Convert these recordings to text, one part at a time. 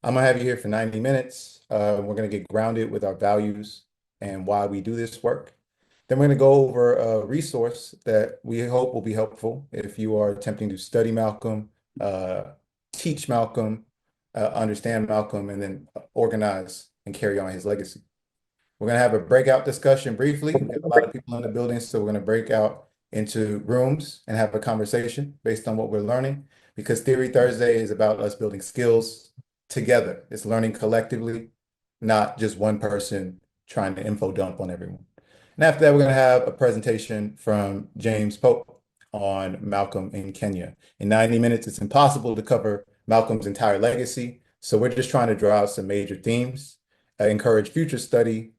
I'm gonna have you here for 90 minutes. We're gonna get grounded with our values and why we do this work. Then we're gonna go over a resource that we hope will be helpful if you are attempting to study Malcolm, uh, teach Malcolm, understand Malcolm, and then organize and carry on his legacy. We're gonna have a breakout discussion briefly. We have a lot of people in the building, so we're gonna break out into rooms and have a conversation based on what we're learning. Because Theory Thursday is about us building skills together. It's learning collectively, not just one person trying to info dump on everyone. And after that, we're gonna have a presentation from James Pope on Malcolm in Kenya. In 90 minutes, it's impossible to cover Malcolm's entire legacy. So we're just trying to draw out some major themes, encourage future study,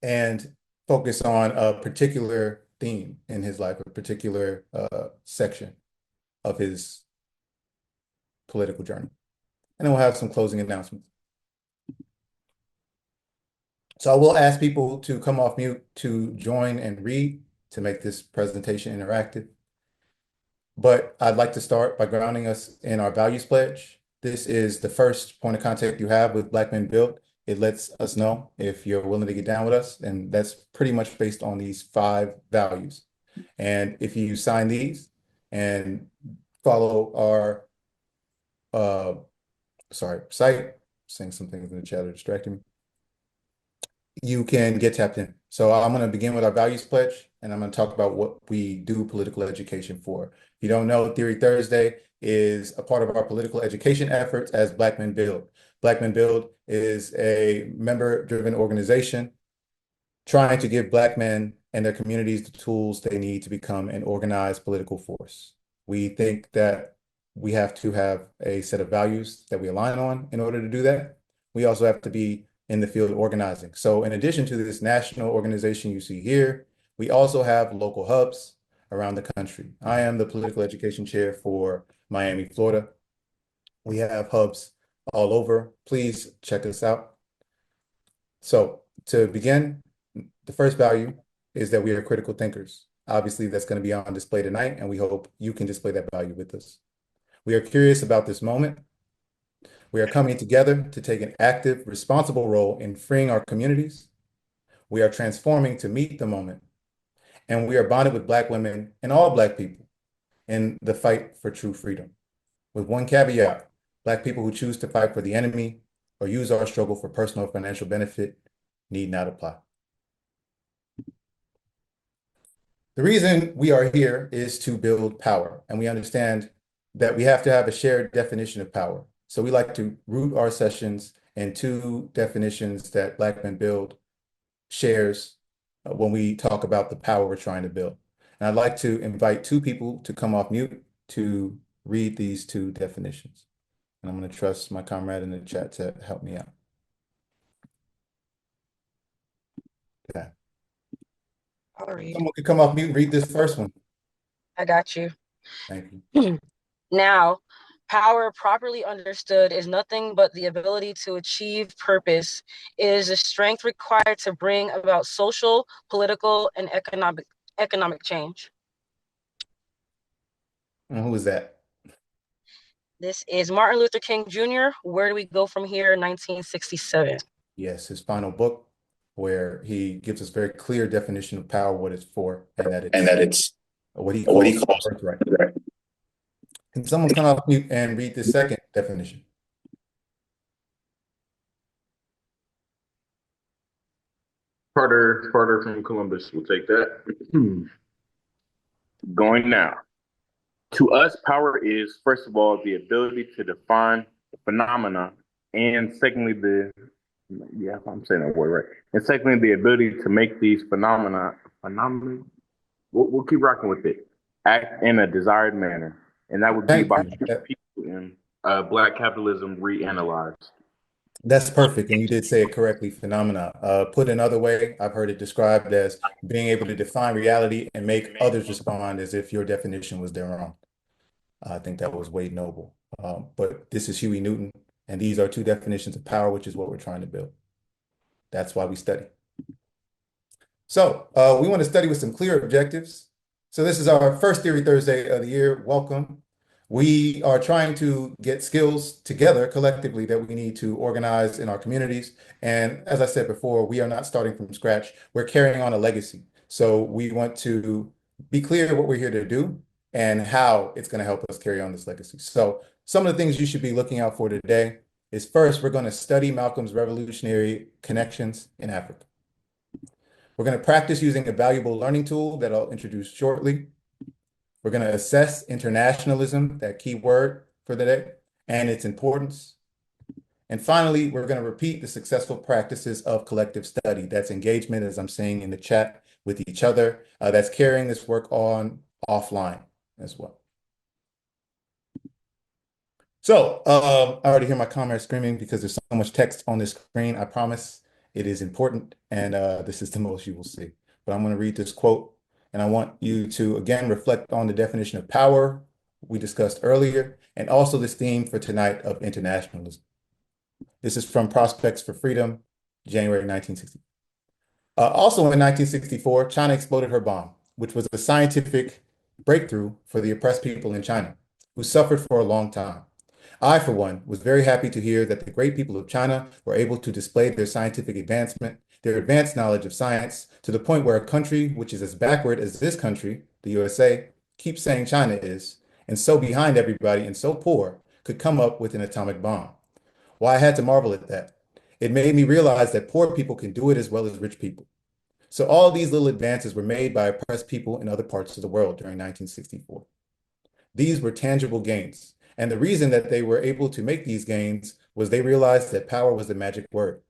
and focus on a particular theme in his life, a particular section of his political journey. And then we'll have some closing announcements. So I will ask people to come off mute to join and read to make this presentation interactive. But I'd like to start by grounding us in our values pledge. This is the first point of contact you have with Black Men Build. It lets us know if you're willing to get down with us, and that's pretty much based on these 5 values. And if you sign these and follow our site, saying some things in the chat are distracting me, you can get tapped in. So I'm going to begin with our values pledge, and I'm going to talk about what we do political education for. If you don't know, Theory Thursday is a part of our political education efforts as Black Men Build. Black Men Build is a member-driven organization trying to give Black men and their communities the tools they need to become an organized political force. We think that we have to have a set of values that we align on in order to do that. We also have to be in the field of organizing. So in addition to this national organization you see here, we also have local hubs around the country. I am the political education chair for Miami, Florida. We have hubs all over. Please check us out. So to begin, the first value is that we are critical thinkers. Obviously, that's going to be on display tonight, and we hope you can display that value with us. We are curious about this moment. We are coming together to take an active, responsible role in freeing our communities. We are transforming to meet the moment. And we are bonded with Black women and all Black people in the fight for true freedom. With one caveat, Black people who choose to fight for the enemy or use our struggle for personal or financial benefit need not apply. The reason we are here is to build power, and we understand that we have to have a shared definition of power. So we like to root our sessions in 2 definitions that Black Men Build shares when we talk about the power we're trying to build. And I'd like to invite 2 people to come off mute to read these 2 definitions. And I'm going to trust my comrade in the chat to help me out. Okay. I'll read. Someone could come off mute and read this first one. I got you. Thank you. Now, power properly understood is nothing but the ability to achieve purpose. It is the strength required to bring about social, political, and economic change. And who is that? This is Martin Luther King Jr. Where do we go from here? 1967. Yes, his final book, where he gives us very clear definition of power, what it's for, and that it's what he calls birthright. Can someone come off mute and read the second definition? Carter from Columbus will take that. Going now. To us, power is, first of all, the ability to define phenomena, and secondly, I'm saying that word right. And secondly, the ability to make these phenomena, we'll keep rocking with it, act in a desired manner. And that would be by people in Black capitalism reanalyzed. That's perfect. And you did say it correctly, phenomena. Put another way, I've heard it described as being able to define reality and make others respond as if your definition was their own. I think that was Wade Noble. But this is Huey Newton, and these are 2 definitions of power, which is what we're trying to build. That's why we study. So we want to study with some clear objectives. So this is our first Theory Thursday of the year. Welcome. We are trying to get skills together collectively that we need to organize in our communities. And as I said before, we are not starting from scratch. We're carrying on a legacy. So we want to be clear what we're here to do and how it's going to help us carry on this legacy. So some of the things you should be looking out for today is first, we're going to study Malcolm's revolutionary connections in Africa. We're going to practice using a valuable learning tool that I'll introduce shortly. We're going to assess internationalism, that key word for the day, and its importance. And finally, we're going to repeat the successful practices of collective study. That's engagement, as I'm saying in the chat, with each other. That's carrying this work on offline as well. So I already hear my comrades screaming because there's so much text on this screen. I promise it is important, and this is the most you will see. But I'm going to read this quote, and I want you to, again, reflect on the definition of power we discussed earlier, and also this theme for tonight of internationalism. This is from Prospects for Freedom, January 1960. Also in 1964, China exploded her bomb, which was a scientific breakthrough for the oppressed people in China, who suffered for a long time. I, for one, was very happy to hear that the great people of China were able to display their scientific advancement, their advanced knowledge of science, to the point where a country which is as backward as this country, the USA, keeps saying China is, and so behind everybody and so poor, could come up with an atomic bomb. Well, I had to marvel at that. It made me realize that poor people can do it as well as rich people. So all these little advances were made by oppressed people in other parts of the world during 1964. These were tangible gains. And the reason that they were able to make these gains was they realized that power was the magic word.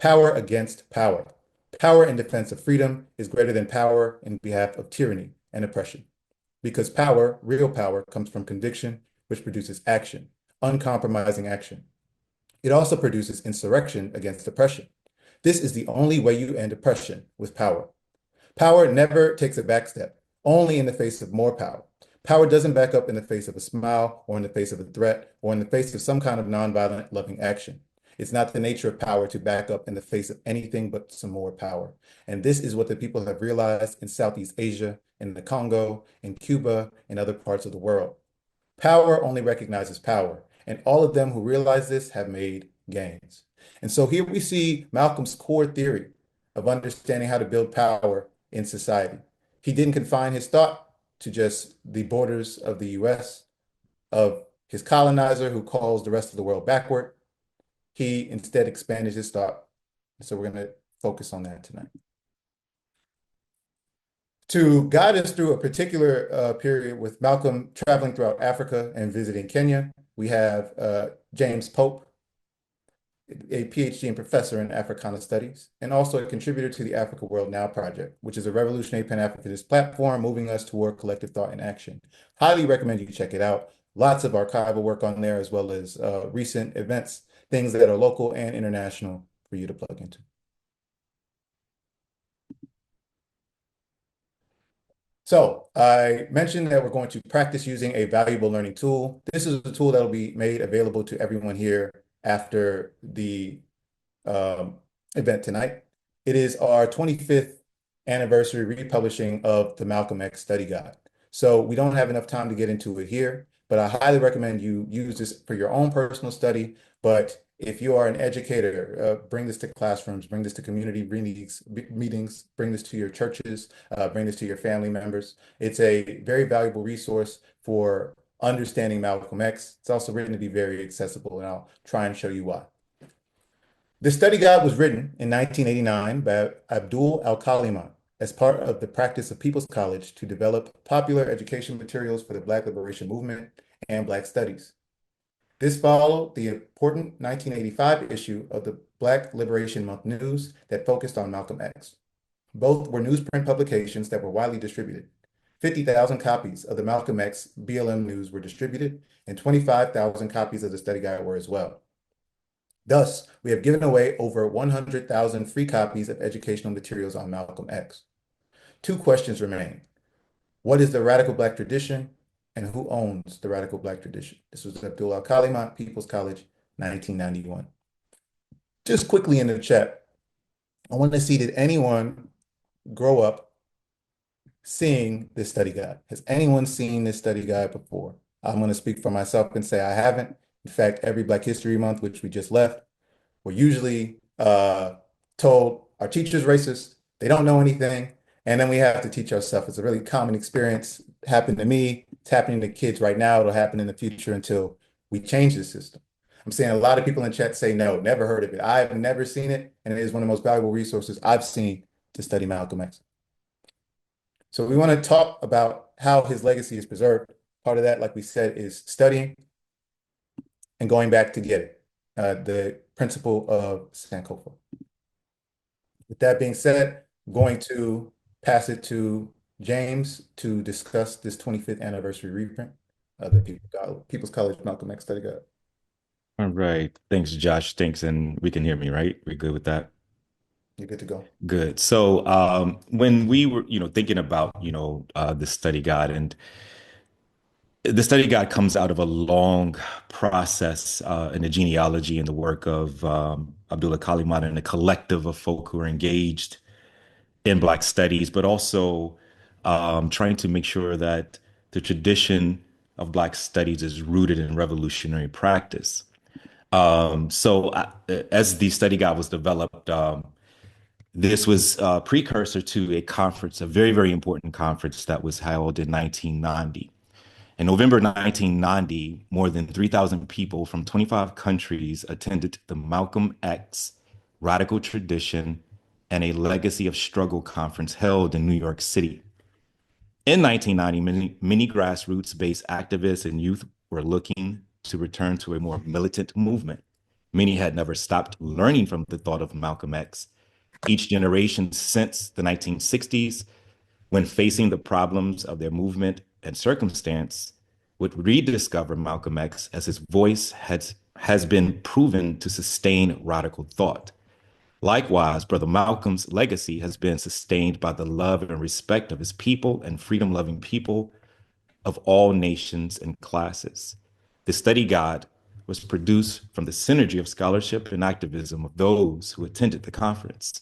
Power against power. Power in defense of freedom is greater than power in behalf of tyranny and oppression. Because power, real power, comes from conviction, which produces action, uncompromising action. It also produces insurrection against oppression. This is the only way you end oppression, with power. Power never takes a back step, only in the face of more power. Power doesn't back up in the face of a smile or in the face of a threat or in the face of some kind of nonviolent loving action. It's not the nature of power to back up in the face of anything but some more power. And this is what the people have realized in Southeast Asia, in the Congo, in Cuba, and other parts of the world. Power only recognizes power, and all of them who realize this have made gains. And so here we see Malcolm's core theory of understanding how to build power in society. He didn't confine his thought to just the borders of the US, of his colonizer who calls the rest of the world backward. He instead expanded his thought. So we're going to focus on that tonight. To guide us through a particular period with Malcolm traveling throughout Africa and visiting Kenya, we have James Pope, a PhD and professor in Africana Studies, and also a contributor to the Africa World Now project, which is a revolutionary Pan-Africanist platform moving us toward collective thought and action. Highly recommend you check it out. Lots of archival work on there, as well as recent events, things that are local and international for you to plug into. So I mentioned that we're going to practice using a valuable learning tool. This is a tool that will be made available to everyone here after the event tonight. It is our 25th anniversary republishing of the Malcolm X Study Guide. So we don't have enough time to get into it here, but I highly recommend you use this for your own personal study. But if you are an educator, bring this to classrooms, bring this to community meetings, bring this to your churches, bring this to your family members. It's a very valuable resource for understanding Malcolm X. It's also written to be very accessible, and I'll try and show you why. The study guide was written in 1989 by Abdul Al-Kaliman as part of the practice of People's College to develop popular education materials for the Black Liberation Movement and Black Studies. This followed the important 1985 issue of the Black Liberation Month News that focused on Malcolm X. Both were newsprint publications that were widely distributed. 50,000 copies of the Malcolm X BLM News were distributed, and 25,000 copies of the study guide were as well. Thus, we have given away over 100,000 free copies of educational materials on Malcolm X. Two questions remain. What is the radical Black tradition, and who owns the radical Black tradition? This was Abdul Al-Kaliman, People's College, 1991. Just quickly in the chat, I want to see, did anyone grow up seeing this study guide? Has anyone seen this study guide before? I'm going to speak for myself and say I haven't. In fact, every Black History Month, which we just left, we're usually told our teacher's racist, they don't know anything, and then we have to teach ourselves. It's a really common experience. It happened to me. It's happening to kids right now. It'll happen in the future until we change the system. I'm seeing a lot of people in chat say no, never heard of it. I've never seen it, and it is one of the most valuable resources I've seen to study Malcolm X. So we want to talk about how his legacy is preserved. Part of that, like we said, is studying and going back to get it, the principle of Sankofa. With that being said, I'm going to pass it to James to discuss this 25th anniversary reprint of the People's College Malcolm X Study Guide. All right. Thanks, Josh. Thanks. And we can hear me, right? We're good with that? You're good to go. Good. So when we were, thinking about, the study guide, and the study guide comes out of a long process in the genealogy and the work of Abdullah Kalimat and a collective of folk who are engaged in Black studies, but also trying to make sure that the tradition of Black studies is rooted in revolutionary practice. As the study guide was developed, this was a precursor to a conference, a very, very important conference that was held in 1990. In November 1990, more than 3,000 people from 25 countries attended the Malcolm X Radical Tradition and a Legacy of Struggle conference held in New York City. In 1990, many grassroots-based activists and youth were looking to return to a more militant movement. Many had never stopped learning from the thought of Malcolm X. Each generation since the 1960s, when facing the problems of their movement and circumstance, would rediscover Malcolm X as his voice has been proven to sustain radical thought. Likewise, Brother Malcolm's legacy has been sustained by the love and respect of his people and freedom-loving people of all nations and classes. The study guide was produced from the synergy of scholarship and activism of those who attended the conference.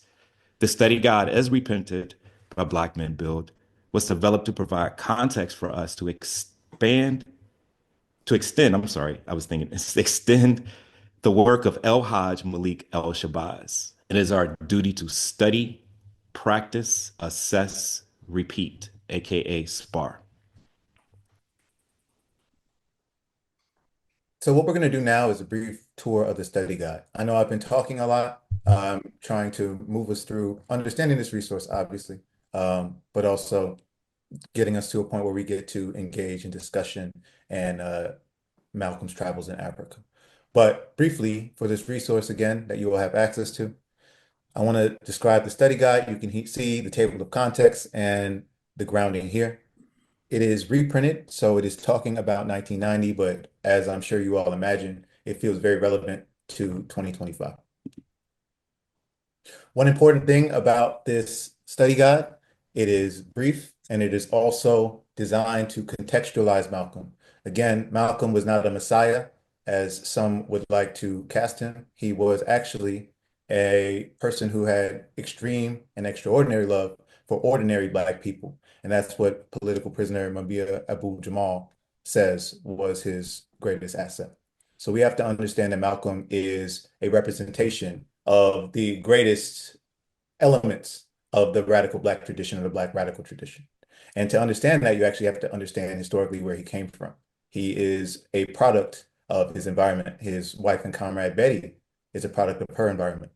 The study guide, as reprinted by Black Men Build, was developed to provide context for us to extend the work of El Hajj Malik El Shabazz. It is our duty to study, practice, assess, repeat, aka SPAR. So what we're going to do now is a brief tour of the study guide. I know I've been talking a lot, trying to move us through understanding this resource, obviously, but also getting us to a point where we get to engage in discussion and Malcolm's travels in Africa. But briefly, for this resource again that you will have access to, I want to describe the study guide. You can see the table of contents and the grounding here. It is reprinted, so it is talking about 1990, but as I'm sure you all imagine, it feels very relevant to 2025. One important thing about this study guide, it is brief and it is also designed to contextualize Malcolm. Again, Malcolm was not a messiah, as some would like to cast him. He was actually a person who had extreme and extraordinary love for ordinary Black people. And that's what political prisoner Mabia Abu-Jamal says was his greatest asset. So we have to understand that Malcolm is a representation of the greatest elements of the radical Black tradition or the Black radical tradition. And to understand that, you actually have to understand historically where he came from. He is a product of his environment. His wife and comrade Betty is a product of her environment.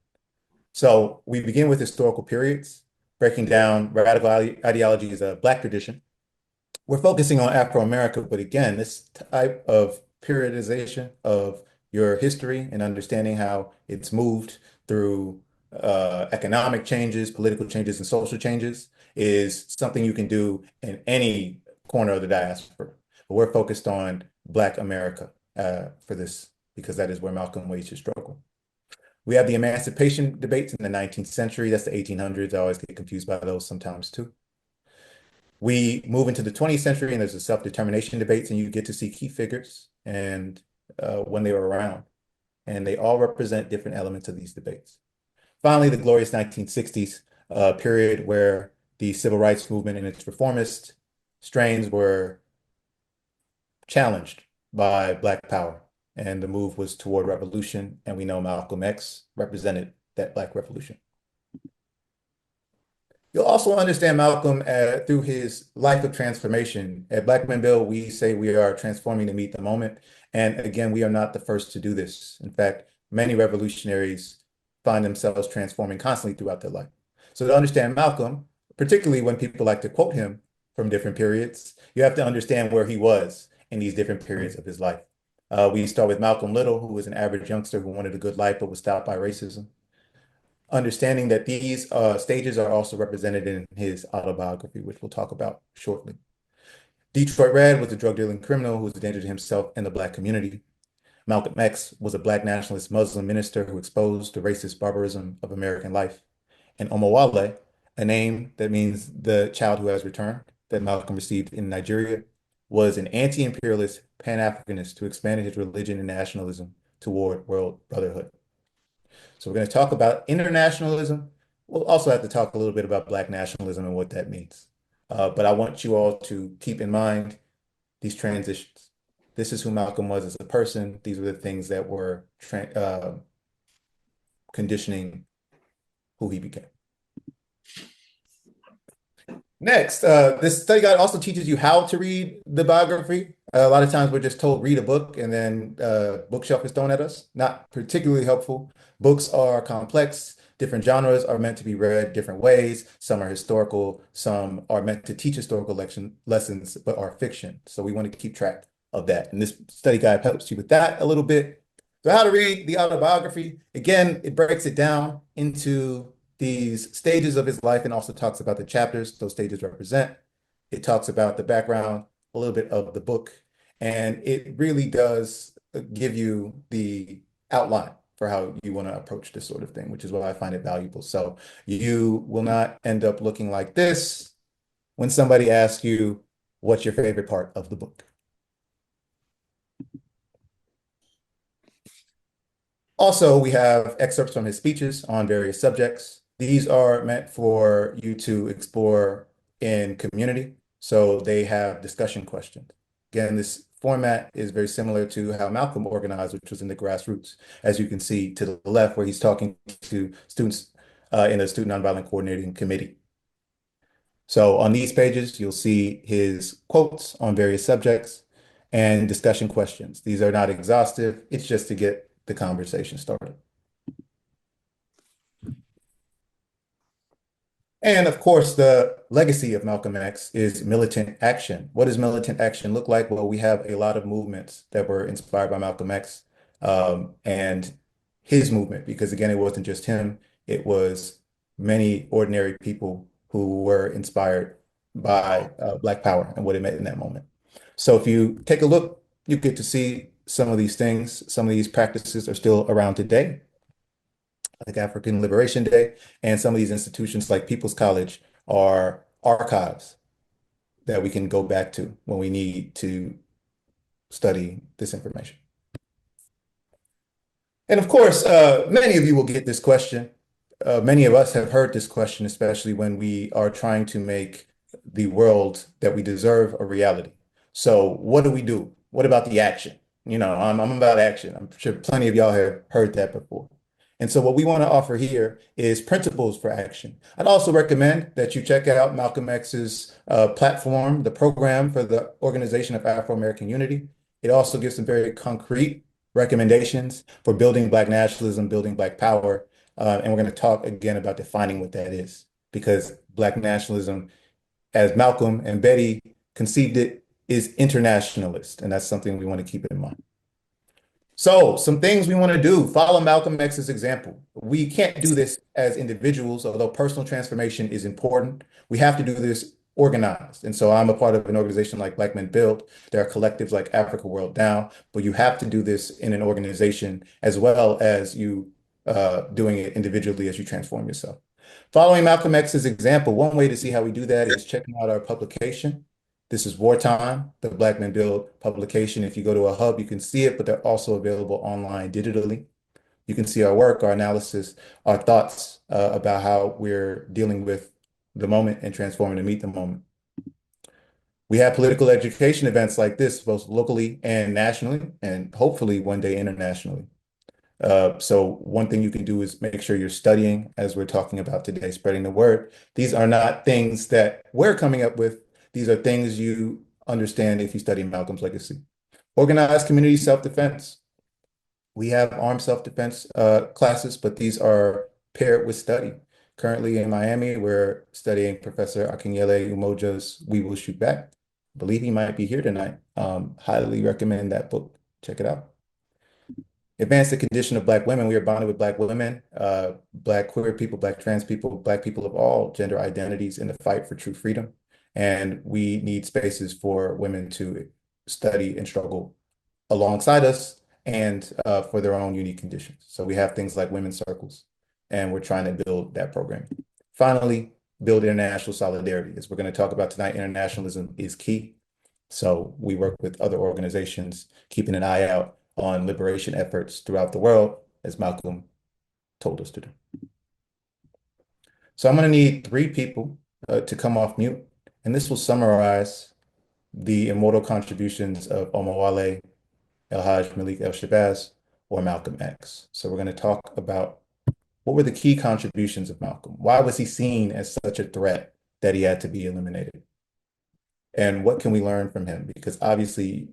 So we begin with historical periods, breaking down radical ideology as a Black tradition. We're focusing on Afro-America, but again, this type of periodization of your history and understanding how it's moved through economic changes, political changes, and social changes is something you can do in any corner of the diaspora. But we're focused on Black America for this because that is where Malcolm waged his struggle. We have the emancipation debates in the 19th century. That's the 1800s. I always get confused by those sometimes too. We move into the 20th century and there's the self-determination debates and you get to see key figures and when they were around. And they all represent different elements of these debates. Finally, the glorious 1960s period where the civil rights movement and its reformist strains were challenged by Black power. And the move was toward revolution. And we know Malcolm X represented that Black revolution. You'll also understand Malcolm through his life of transformation. At Black Men Build, we say we are transforming to meet the moment. And again, we are not the first to do this. In fact, many revolutionaries find themselves transforming constantly throughout their life. So to understand Malcolm, particularly when people like to quote him from different periods, you have to understand where he was in these different periods of his life. We start with Malcolm Little, who was an average youngster who wanted a good life but was stopped by racism. Understanding that these stages are also represented in his autobiography, which we'll talk about shortly. Detroit Red was a drug dealing criminal who was a danger to himself and the Black community. Malcolm X was a Black nationalist Muslim minister who exposed the racist barbarism of American life. And Omowale, a name that means the child who has returned, that Malcolm received in Nigeria, was an anti-imperialist Pan-Africanist who expanded his religion and nationalism toward world brotherhood. So we're going to talk about internationalism. We'll also have to talk a little bit about Black nationalism and what that means. But I want you all to keep in mind these transitions. This is who Malcolm was as a person. These were the things that were conditioning who he became. Next, this study guide also teaches you how to read the biography. A lot of times we're just told read a book and then bookshelf is thrown at us. Not particularly helpful. Books are complex. Different genres are meant to be read different ways. Some are historical. Some are meant to teach historical lessons, but are fiction. So we want to keep track of that. And this study guide helps you with that a little bit. So how to read the autobiography. Again, it breaks it down into these stages of his life and also talks about the chapters those stages represent. It talks about the background, a little bit of the book, and it really does give you the outline for how you want to approach this sort of thing, which is why I find it valuable. So you will not end up looking like this when somebody asks you, what's your favorite part of the book? Also, we have excerpts from his speeches on various subjects. These are meant for you to explore in community. So they have discussion questions. Again, this format is very similar to how Malcolm organized, which was in the grassroots, as you can see to the left, where he's talking to students in a Student Nonviolent Coordinating Committee. So on these pages, you'll see his quotes on various subjects and discussion questions. These are not exhaustive. It's just to get the conversation started. And of course, the legacy of Malcolm X is militant action. What does militant action look like? Well, we have a lot of movements that were inspired by Malcolm X and his movement, because again, it wasn't just him, it was many ordinary people who were inspired by Black power and what it meant in that moment. So if you take a look, you get to see some of these things, some of these practices are still around today, like African Liberation Day, and some of these institutions like People's College are archives that we can go back to when we need to study this information. And of course, many of you will get this question. Many of us have heard this question, especially when we are trying to make the world that we deserve a reality. So what do we do? What about the action? You know, I'm about action. I'm sure plenty of y'all have heard that before. And so what we want to offer here is principles for action. I'd also recommend that you check out Malcolm X's platform, the program for the Organization of Afro-American Unity. It also gives some very concrete recommendations for building Black nationalism, building Black power. And we're going to talk again about defining what that is, because Black nationalism, as Malcolm and Betty conceived it, is internationalist. And that's something we want to keep in mind. So some things we want to do, follow Malcolm X's example. We can't do this as individuals, although personal transformation is important. We have to do this organized. And so I'm a part of an organization like Black Men Build. There are collectives like Africa World Now, but you have to do this in an organization as well as you doing it individually as you transform yourself. Following Malcolm X's example, one way to see how we do that is checking out our publication. This is Wartime, the Black Men Build publication. If you go to a hub, you can see it, but they're also available online digitally. You can see our work, our analysis, our thoughts about how we're dealing with the moment and transforming to meet the moment. We have political education events like this, both locally and nationally, and hopefully one day internationally. So one thing you can do is make sure you're studying, as we're talking about today, spreading the word. These are not things that we're coming up with. These are things you understand if you study Malcolm's legacy. Organized community self-defense. We have armed self-defense classes, but these are paired with study. Currently in Miami, we're studying Professor Akinyele Umoja's We Will Shoot Back. I believe he might be here tonight. Highly recommend that book. Check it out. Advance the condition of Black women. We are bonded with Black women, Black queer people, Black trans people, Black people of all gender identities in the fight for true freedom. And we need spaces for women to study and struggle alongside us and for their own unique conditions. So we have things like women's circles, and we're trying to build that program. Finally, build international solidarity. As we're going to talk about tonight, internationalism is key. So we work with other organizations, keeping an eye out on liberation efforts throughout the world, as Malcolm told us to do. So I'm going to need three people to come off mute, and this will summarize the immortal contributions of Omowale El-Hajj Malik El-Shabazz or Malcolm X. So we're going to talk about what were the key contributions of Malcolm? Why was he seen as such a threat that he had to be eliminated? And what can we learn from him? Because obviously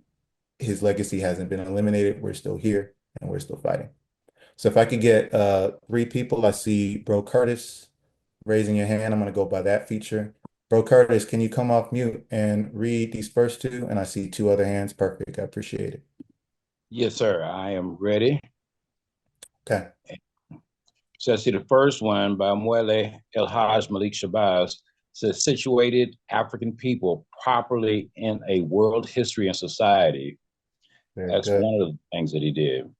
his legacy hasn't been eliminated. We're still here and we're still fighting. So if I could get three people, I see Bro Curtis raising your hand. I'm going to go by that feature. Bro Curtis, can you come off mute and read these first two? And I see two other hands. Perfect. I appreciate it. Yes, sir. I am ready. Okay. So I see the first one by Muele El-Hajj Malik Shabazz says situated African people properly in a world history and society. Very That's good. one of the things that he did.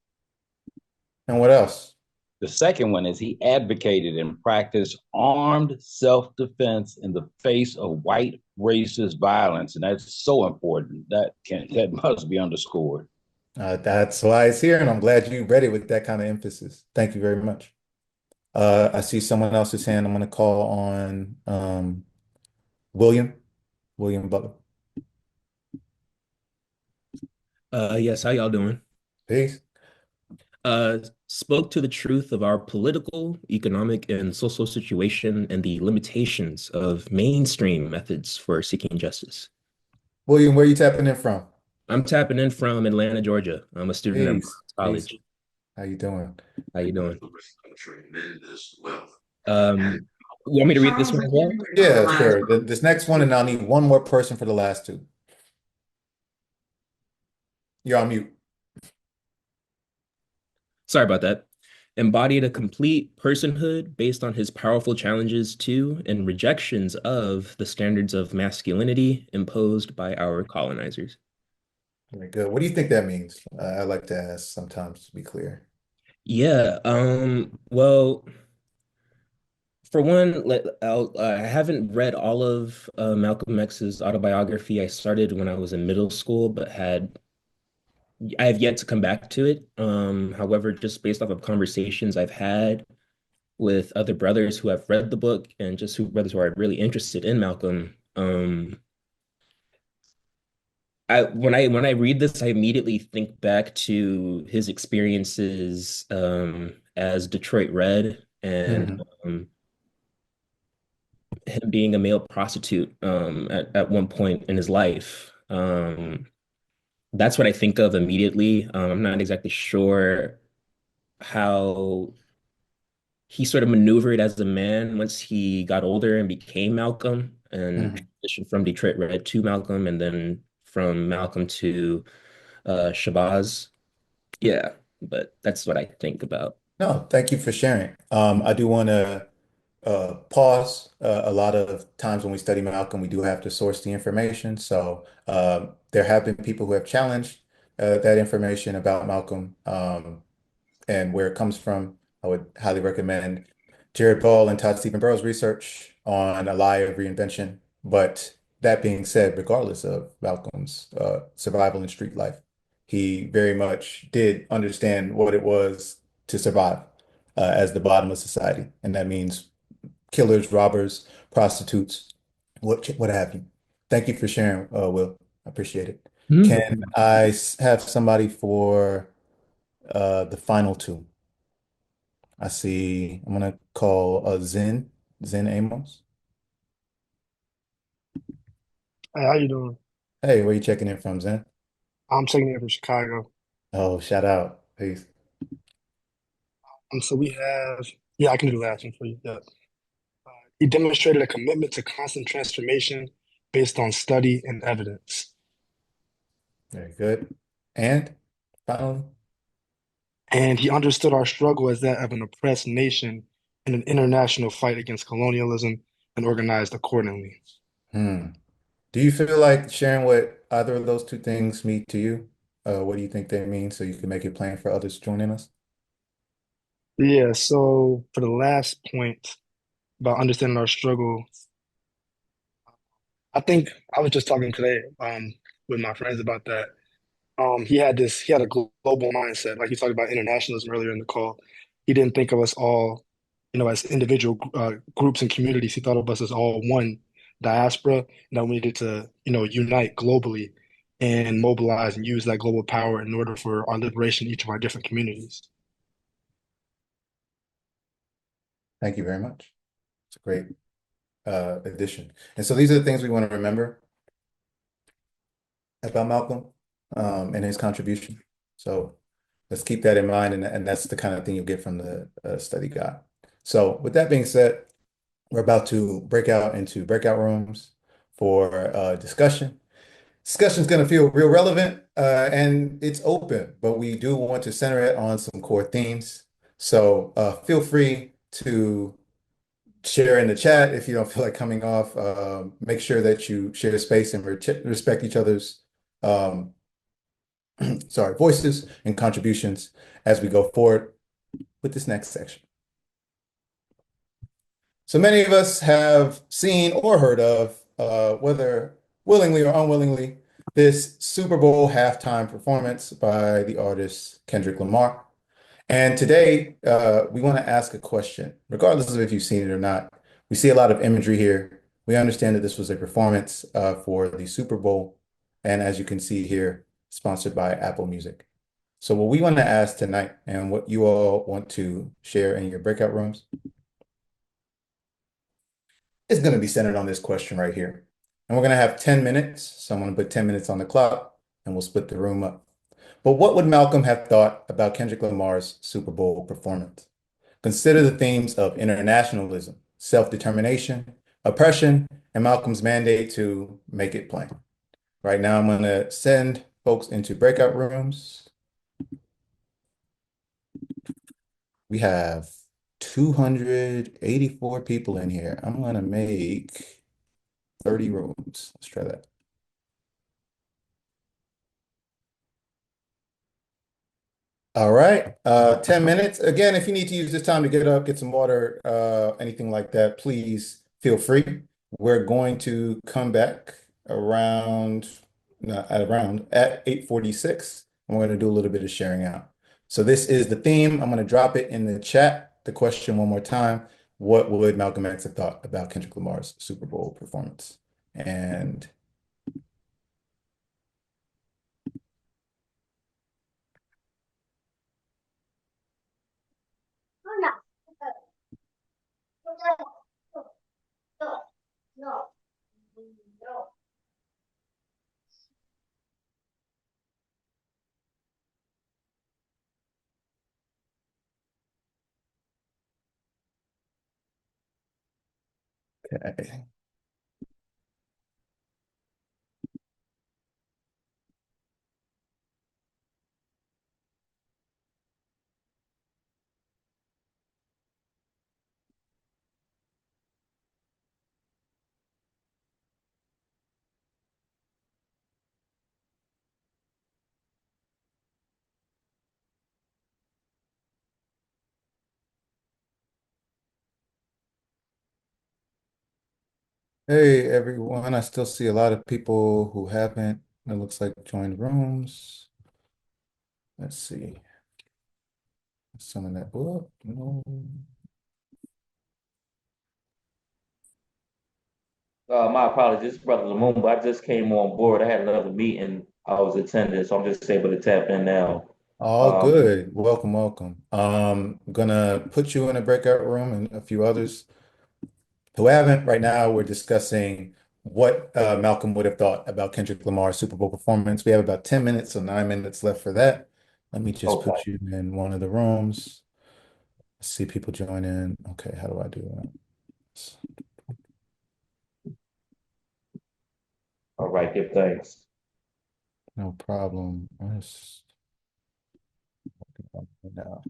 And what else? The second one is he advocated and practiced armed self-defense in the face of white racist violence. And that's so important. That must be underscored. That's why it's here, and I'm glad you read it with that kind of emphasis. Thank you very much. I see someone else's hand. I'm going to call on William Butler. Yes, how y'all doing? Peace. Spoke to the truth of our political, economic, and social situation and the limitations of mainstream methods for seeking justice. William, where are you tapping in from? I'm tapping in from Atlanta, Georgia. I'm a student at Peace. college. Peace. How you doing? How you doing? You want me to read this one as well? Yeah, sure. This next one, and I'll need one more person for the last two. You're on mute. Sorry about that. Embodied a complete personhood based on his powerful challenges to and rejections of the standards of masculinity imposed by our colonizers. Very good. What do you think that means? I like to ask sometimes to be clear. Yeah, well, for one, I haven't read all of Malcolm X's autobiography. I started when I was in middle school, but I have yet to come back to it. However, just based off of conversations I've had with other brothers who have read the book and just brothers who are really interested in Malcolm, when I read this, I immediately think back to his experiences as Detroit Red and him being a male prostitute at one point in his life. That's what I think of immediately. I'm not exactly sure how he sort of maneuvered as a man once he got older and became Malcolm and transitioned from Detroit Red to Malcolm and then from Malcolm to Shabazz. Yeah, but that's what I think about. No, thank you for sharing. I do want to pause. A lot of times when we study Malcolm, we do have to source the information. So there have been people who have challenged that information about Malcolm and where it comes from. I would highly recommend Jared Ball and Todd Stephen Burrow's research on a lie of reinvention. But that being said, regardless of Malcolm's survival in street life, he very much did understand what it was to survive as the bottom of society. And that means killers, robbers, prostitutes, what have you. Thank you for sharing, Will. I appreciate it. Mhm. Can I have somebody for the final two? I see. I'm gonna call Zen Amos. Hey, how you doing? Hey, where you checking in from, Zen? I'm checking in from Chicago. Oh, shout out. Peace. So we have, yeah, I can do the last one for you. Yeah. He demonstrated a commitment to constant transformation based on study and evidence. Very good. And finally, And he understood our struggle as that of an oppressed nation in an international fight against colonialism and organized accordingly. hmm. Do you feel like sharing what either of those two things mean to you? What do you think they mean so you can make it plain for others joining us? Yeah, so for the last point about understanding our struggle, I think I was just talking today with my friends about that. He had a global mindset. Like he talked about internationalism earlier in the call. He didn't think of us all, as individual groups and communities. He thought of us as all one diaspora, and that we needed to, unite globally and mobilize and use that global power in order for our liberation in each of our different communities. Thank you very much. It's a great addition. And so these are the things we want to remember about Malcolm and his contribution. So let's keep that in mind, and that's the kind of thing you'll get from the study guide. So with that being said, we're about to break out into breakout rooms for discussion. Discussion is going to feel real relevant and it's open, but we do want to center it on some core themes. So feel free to share in the chat if you don't feel like coming off. Make sure that you share space and respect each other's um, voices and contributions as we go forward with this next section. So many of us have seen or heard of, whether willingly or unwillingly, this Super Bowl halftime performance by the artist Kendrick Lamar. And today, we want to ask a question, regardless of if you've seen it or not. We see a lot of imagery here. We understand that this was a performance for the Super Bowl, and as you can see here, sponsored by Apple Music. So what we want to ask tonight, and what you all want to share in your breakout rooms, is going to be centered on this question right here. And we're going to have 10 minutes. So I'm going to put 10 minutes on the clock, and we'll split the room up. But what would Malcolm have thought about Kendrick Lamar's Super Bowl performance? Consider the themes of internationalism, self-determination, oppression, and Malcolm's mandate to make it plain. Right now, I'm going to send folks into breakout rooms. We have 284 people in here. I'm going to make 30 rooms. Let's try that. All right, 10 minutes. Again, if you need to use this time to get up, get some water, anything like that, please feel free. We're going to come back around, not at around, at 8:46, and we're going to do a little bit of sharing out. So this is the theme. I'm going to drop it in the chat. The question one more time. What would Malcolm X have thought about Kendrick Lamar's Super Bowl performance? And okay. Hey everyone, I still see a lot of people who haven't, it looks like, joined rooms. Let's see. Some of that. Oh, no. My apologies, Brother Lamumba. I just came on board. I had another meeting I was attending, so I'm just able to tap in now. All Um, good. Welcome, welcome. Gonna put you in a breakout room and a few others who haven't. Right now, we're discussing what Malcolm would have thought about Kendrick Lamar's Super Bowl performance. We have about 10 minutes, so 9 minutes left for that. Let me just okay. put you in one of the rooms. See people join in. Okay, how do I do that? All right. Give thanks. No problem. Let's now.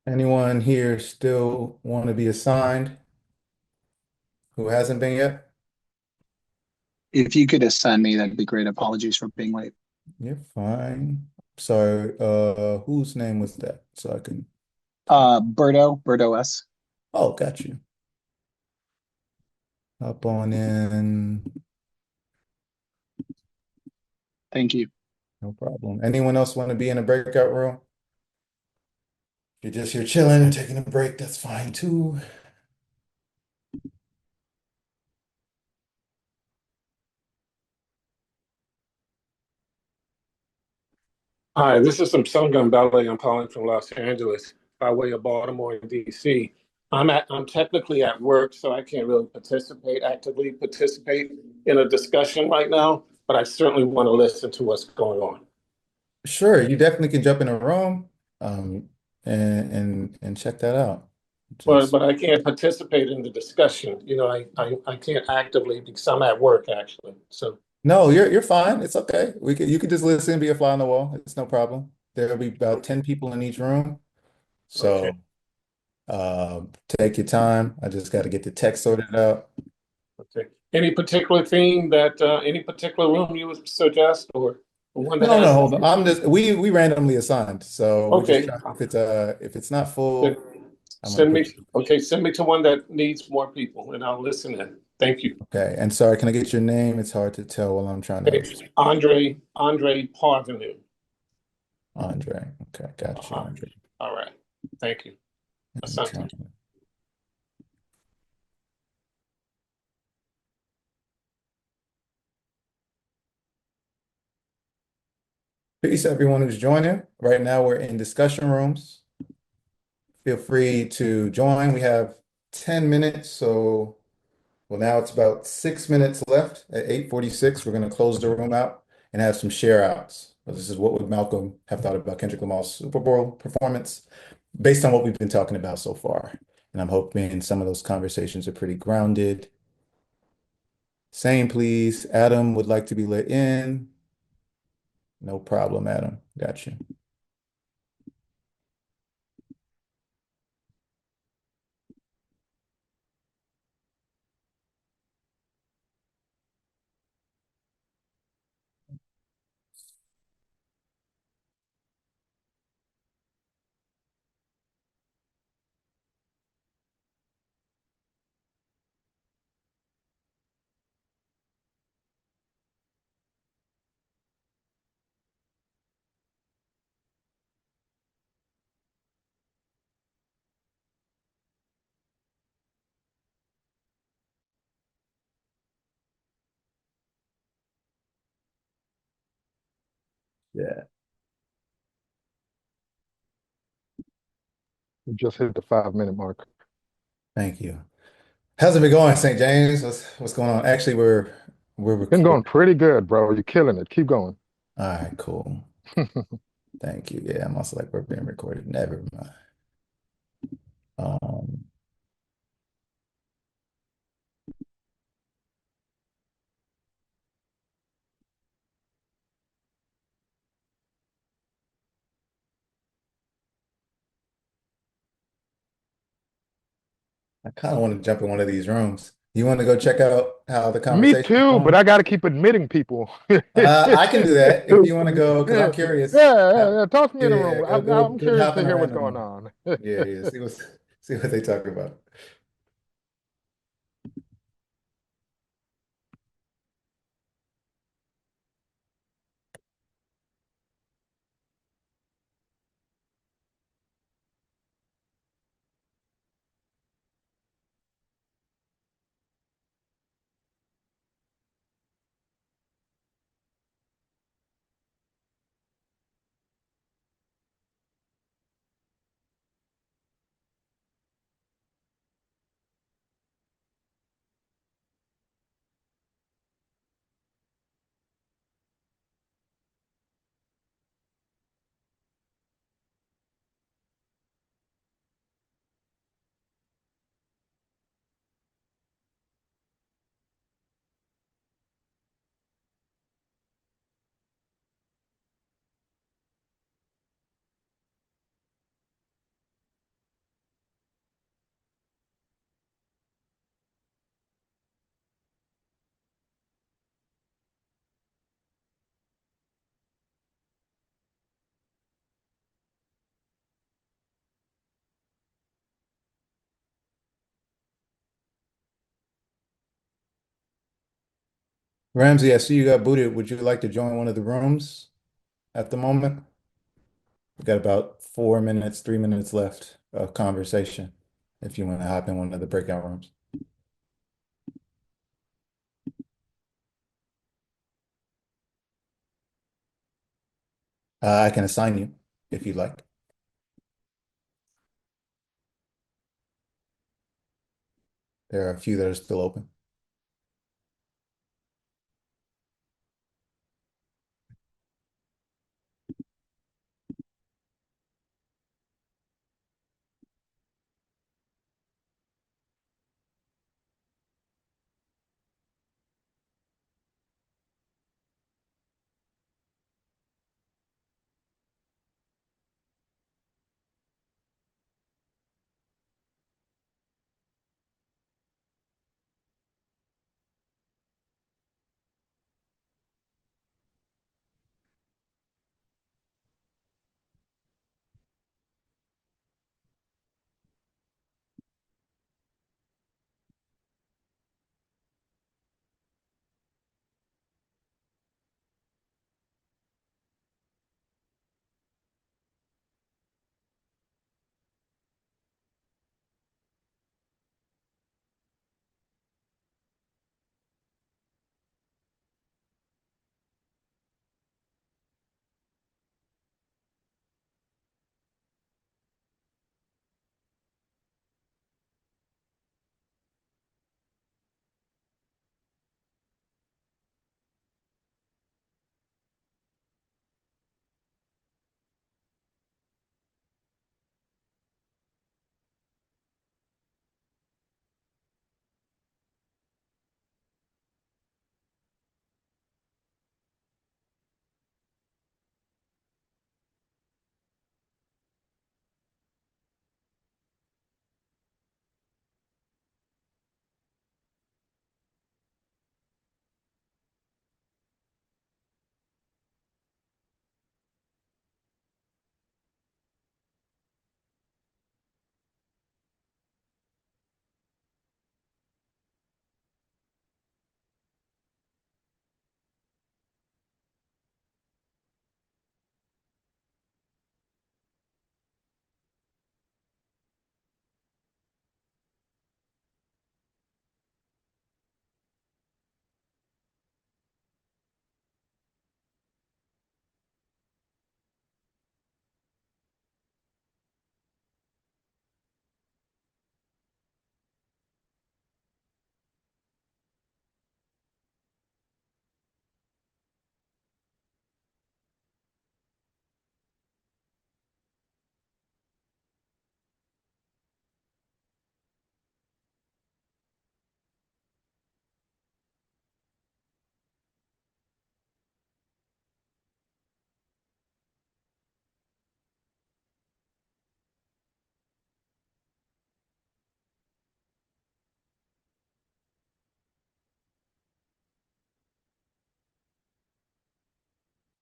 Anyone here still want to be assigned who hasn't been yet? If you could assign me, that'd be great. Apologies for being late. You're fine. Sorry, whose name was that? So I can. Berto S. Oh, got you. Up on in. Thank you. No problem. Anyone else want to be in a breakout room? If you're just here chilling and taking a break, that's fine too. Hi, this is Sangam Ballet. I'm calling from Los Angeles by way of Baltimore and DC. I'm technically at work, so I can't really actively participate in a discussion right now, but I certainly want to listen to what's going on. Sure, you definitely can jump in a room, um, and check that out. But Just but I can't participate in the discussion. I can't actively because I'm at work actually. So no, you're fine. It's okay. You could just listen, be a fly on the wall. It's no problem. There'll be about 10 people in each room. okay, So take your time. I just got to get the text sorted out. okay. Any particular room you would suggest or one that No, no, has hold on. We randomly assigned. So we're just okay. trying, if it's not Then full, I'm gonna send put me, you. okay, send me to one that needs more people and I'll listen in. Thank you. Okay. And sorry, can I get your name? It's hard to tell while I'm trying to. It's Andre Parvenu. Andre. Okay, got you, Uh-huh. Andre. All right. Thank you. Asante. Anytime. Peace, everyone who's joining. Right now, we're in discussion rooms. Feel free to join. We have 10 minutes, so well, now it's about 6 minutes left. At 8:46, we're going to close the room out and have some share outs. This is what would Malcolm have thought about Kendrick Lamar's Super Bowl performance based on what we've been talking about so far. And I'm hoping some of those conversations are pretty grounded. Same, please. Adam would like to be let in. No problem, Adam. Got you. Yeah, We just hit the 5 minute mark. thank you. How's it been going, St. James? What's going on? Actually, we're Been going recording. pretty good, bro. You're killing it. Keep going. All right, cool. Thank you. Yeah, I'm also like we're being recorded. Never mind. Um, I kind of want to jump in one of these rooms. You want to go check out how the Me conversation is too, but going? I got to keep admitting people. I can do that if you want to go, because I'm Yeah, curious. yeah. Toss me in the Yeah, room. I'm go curious hop to in a hear what's random going room. on. Yeah. See what they talk about. Ramsey, I see you got booted. Would you like to join one of the rooms at the moment? We've got about 4 minutes, 3 minutes left of conversation if you want to hop in one of the breakout rooms. I can assign you if you'd like. There are a few that are still open.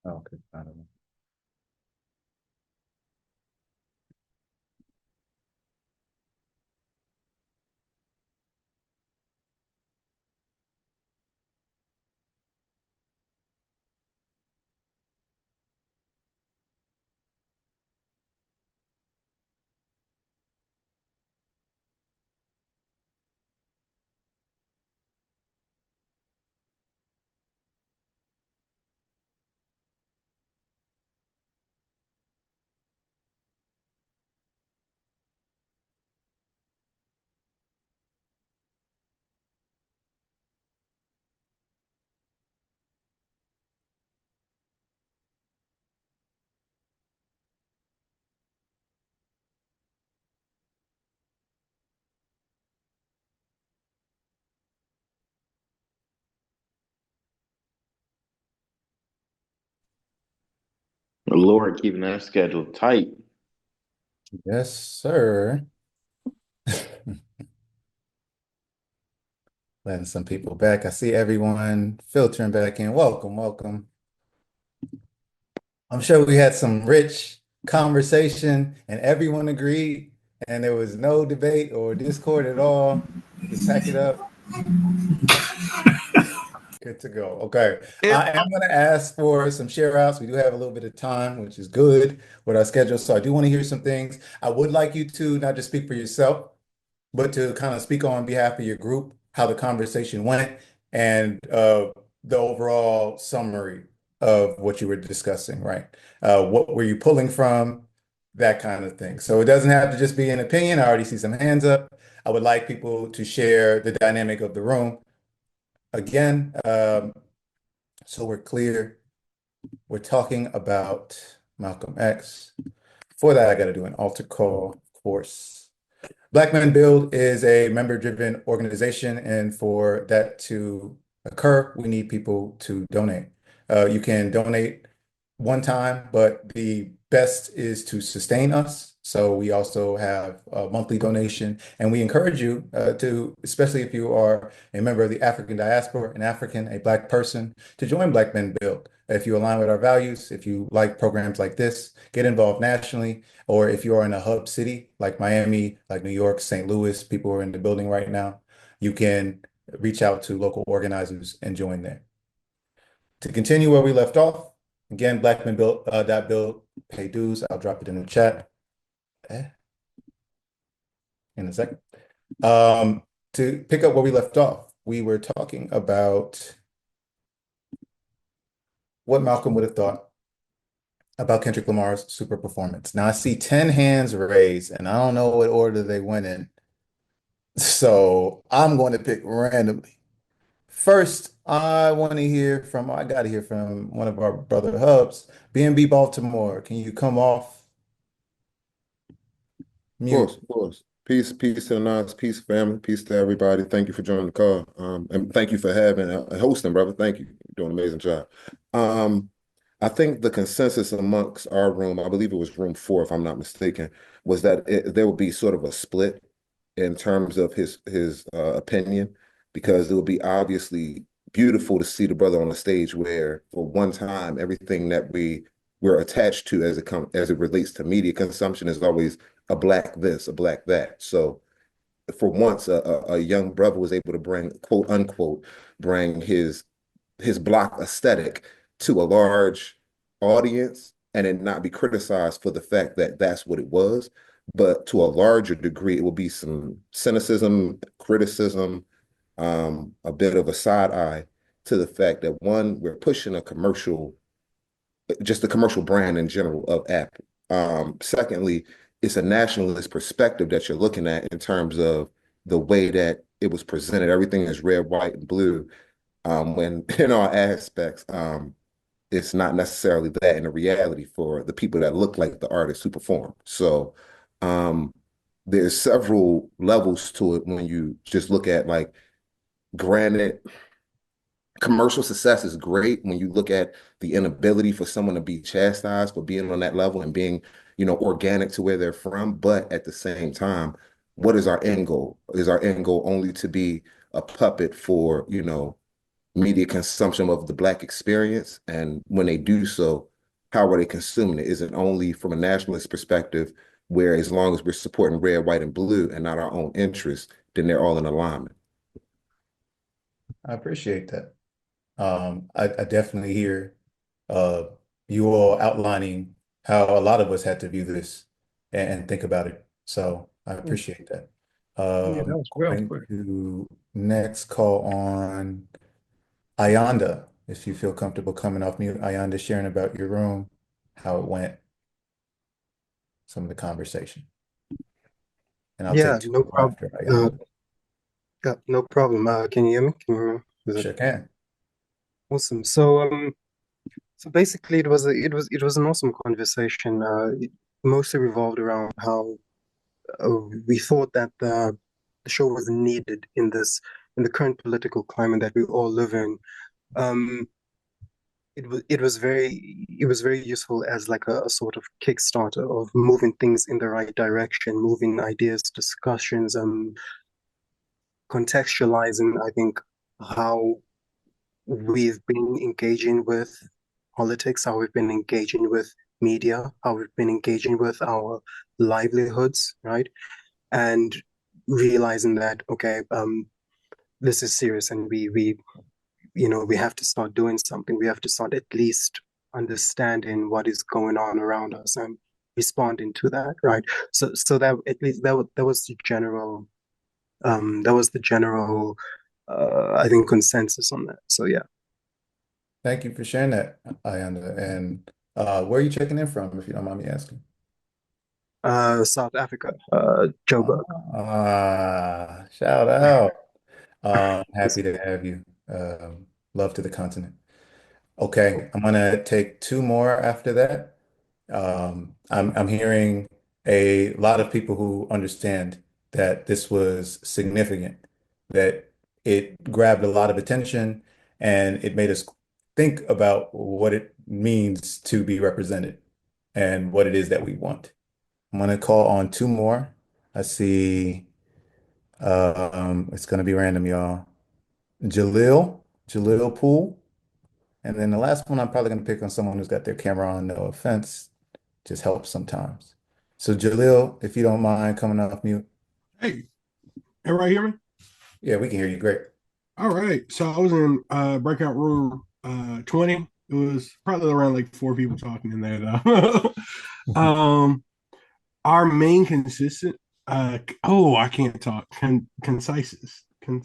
Okay, I don't know. Lord, keeping that schedule tight. Yes, sir. Letting some people back. I see everyone filtering back in. Welcome, welcome. I'm sure we had some rich conversation and everyone agreed and there was no debate or discord at all. We can pack it up. Good to go. Okay. I am going to ask for some share outs. We do have a little bit of time, which is good with our schedule. So I do want to hear some things. I would like you to not just speak for yourself, but to kind of speak on behalf of your group, how the conversation went, and the overall summary of what you were discussing, right? What were you pulling from? That kind of thing. So it doesn't have to just be an opinion. I already see some hands up. I would like people to share the dynamic of the room. Again, so we're clear, we're talking about Malcolm X. For that, I got to do an altar call, of course. Black Men Build is a member-driven organization, and for that to occur, we need people to donate. You can donate one time, but the best is to sustain us. So we also have a monthly donation, and we encourage you to, especially if you are a member of the African diaspora, an African, a Black person, to join Black Men Build. If you align with our values, if you like programs like this, get involved nationally, or if you are in a hub city like Miami, like New York, St. Louis, people are in the building right now, you can reach out to local organizers and join there. To continue where we left off, again, Blackman Build, build, pay dues. I'll drop it in the chat in a second. To pick up where we left off, we were talking about what Malcolm would have thought about Kendrick Lamar's super performance. Now I see 10 hands raised, and I don't know what order they went in. So I'm going to pick randomly. First, I got to hear from one of our brother hubs, BNB Baltimore. Can you come off mute? Of course. Peace to the Nas, peace family, peace to everybody. Thank you for joining the call. And thank you for having hosting, brother. Thank you. You're doing an amazing job. I think the consensus amongst our room, I believe it was room 4, if I'm not mistaken, was that there would be sort of a split in terms of his opinion, because it would be obviously beautiful to see the brother on the stage where, for one time, everything that we're attached to as it relates to media consumption is always a black this, a black that. So for once, a young brother was able to bring, quote unquote, bring his block aesthetic to a large audience and it not be criticized for the fact that that's what it was. But to a larger degree, it will be some cynicism, criticism, a bit of a side eye to the fact that, one, we're pushing just the commercial brand in general of Apple. Secondly, it's a nationalist perspective that you're looking at in terms of the way that it was presented. Everything is red, white, and blue. When in all aspects, it's not necessarily that in the reality for the people that look like the artists who perform. So there's several levels to it when you just look at, like, granted, commercial success is great when you look at the inability for someone to be chastised for being on that level and being, organic to where they're from. But at the same time, what is our end goal? Is our end goal only to be a puppet for, media consumption of the Black experience? And when they do so, how are they consuming it? Is it only from a nationalist perspective, where as long as we're supporting red, white, and blue and not our own interests, then they're all in alignment? I appreciate that. I definitely hear uh, you all outlining how a lot of us had to view this and think about it. So I appreciate that. Yeah, that was well Going put. to next call on Ayanda, if you feel comfortable coming off mute. Ayanda, sharing about your room, how it went, some of the conversation. And I'll Yeah, take two no more problem. after Ayanda. Yeah, no problem. Can you hear me? Can you hear me? Is it Sure can. awesome? So basically, it was an awesome conversation. It mostly revolved around how we thought that the show was needed in the current political climate that we all live in. Um, it was very useful as like a sort of Kickstarter of moving things in the right direction, moving ideas, discussions, contextualizing, I think, how we've been engaging with politics, how we've been engaging with media, how we've been engaging with our livelihoods, right? And realizing that, okay, this is serious, and we have to start doing something. We have to start at least understanding what is going on around us and responding to that, right? So that at least that was the general I think, consensus on that. So yeah. Thank you for sharing that, Ayanda. And where are you checking in from, if you don't mind me asking? South Africa, Joburg. Shout out. Happy to have you. Love to the continent. Okay, I'm gonna take two more after that. I'm hearing a lot of people who understand that this was significant, that it grabbed a lot of attention and it made us think about what it means to be represented and what it is that we want. I'm gonna call on two more. I see it's gonna be random, y'all. Jalil Poole. And then the last one, I'm probably going to pick on someone who's got their camera on, no offense, just helps sometimes. So Jalil, if you don't mind coming off mute. Hey, everybody hear me? Yeah, we can hear you great. All right. So I was in breakout room 20. It was probably around like four people talking in there though. Our main consistent I can't talk. Concisus. Our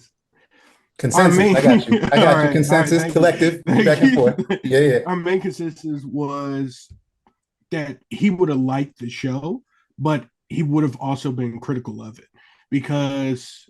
Consensus. main I got you. I got you. all right, Consensus, thank you. collective, back Thank and you. forth. Yeah, yeah. Our main consensus was that he would have liked the show, but he would have also been critical of it because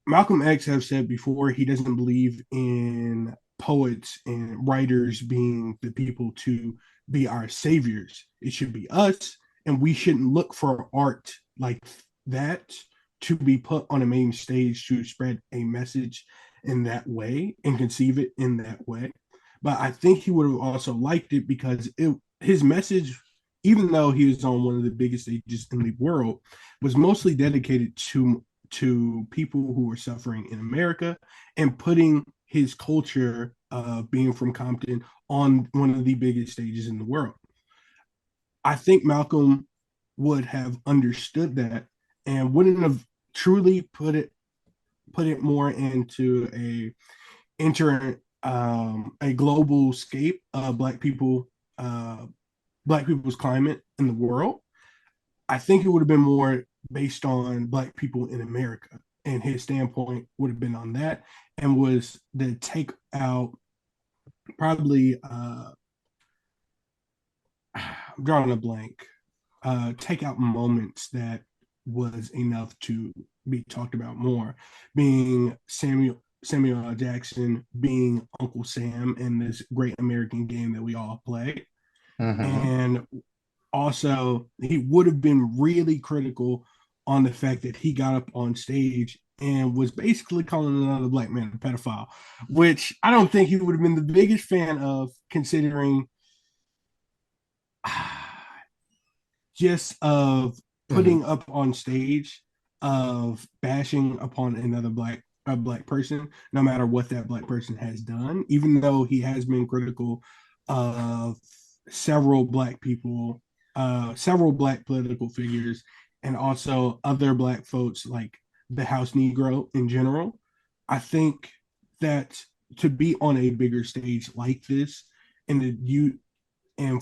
Malcolm X has said before he doesn't believe in poets and writers being the people to be our saviors. It should be us, and we shouldn't look for art like that to be put on a main stage to spread a message in that way and conceive it in that way. But I think he would have also liked it because his message, even though he was on one of the biggest stages in the world, was mostly dedicated to people who were suffering in America and putting his culture, being from Compton, on one of the biggest stages in the world. I think Malcolm would have understood that and wouldn't have truly put it more into a global scape of black people's climate in the world. I think it would have been more based on black people in America, and his standpoint would have been on that, and was to take out probably I'm drawing a blank, take out moments that was enough to be talked about more, being Samuel L. Jackson being Uncle Sam in this great American game that we all play. And also, he would have been really critical on the fact that he got up on stage and was basically calling another black man a pedophile, which I don't think he would have been the biggest fan of, considering just of putting up on stage, of bashing upon another black a Black person, no matter what that Black person has done, even though he has been critical of several Black people, several Black political figures, and also other Black folks like the House Negro in general. I think that to be on a bigger stage like this, and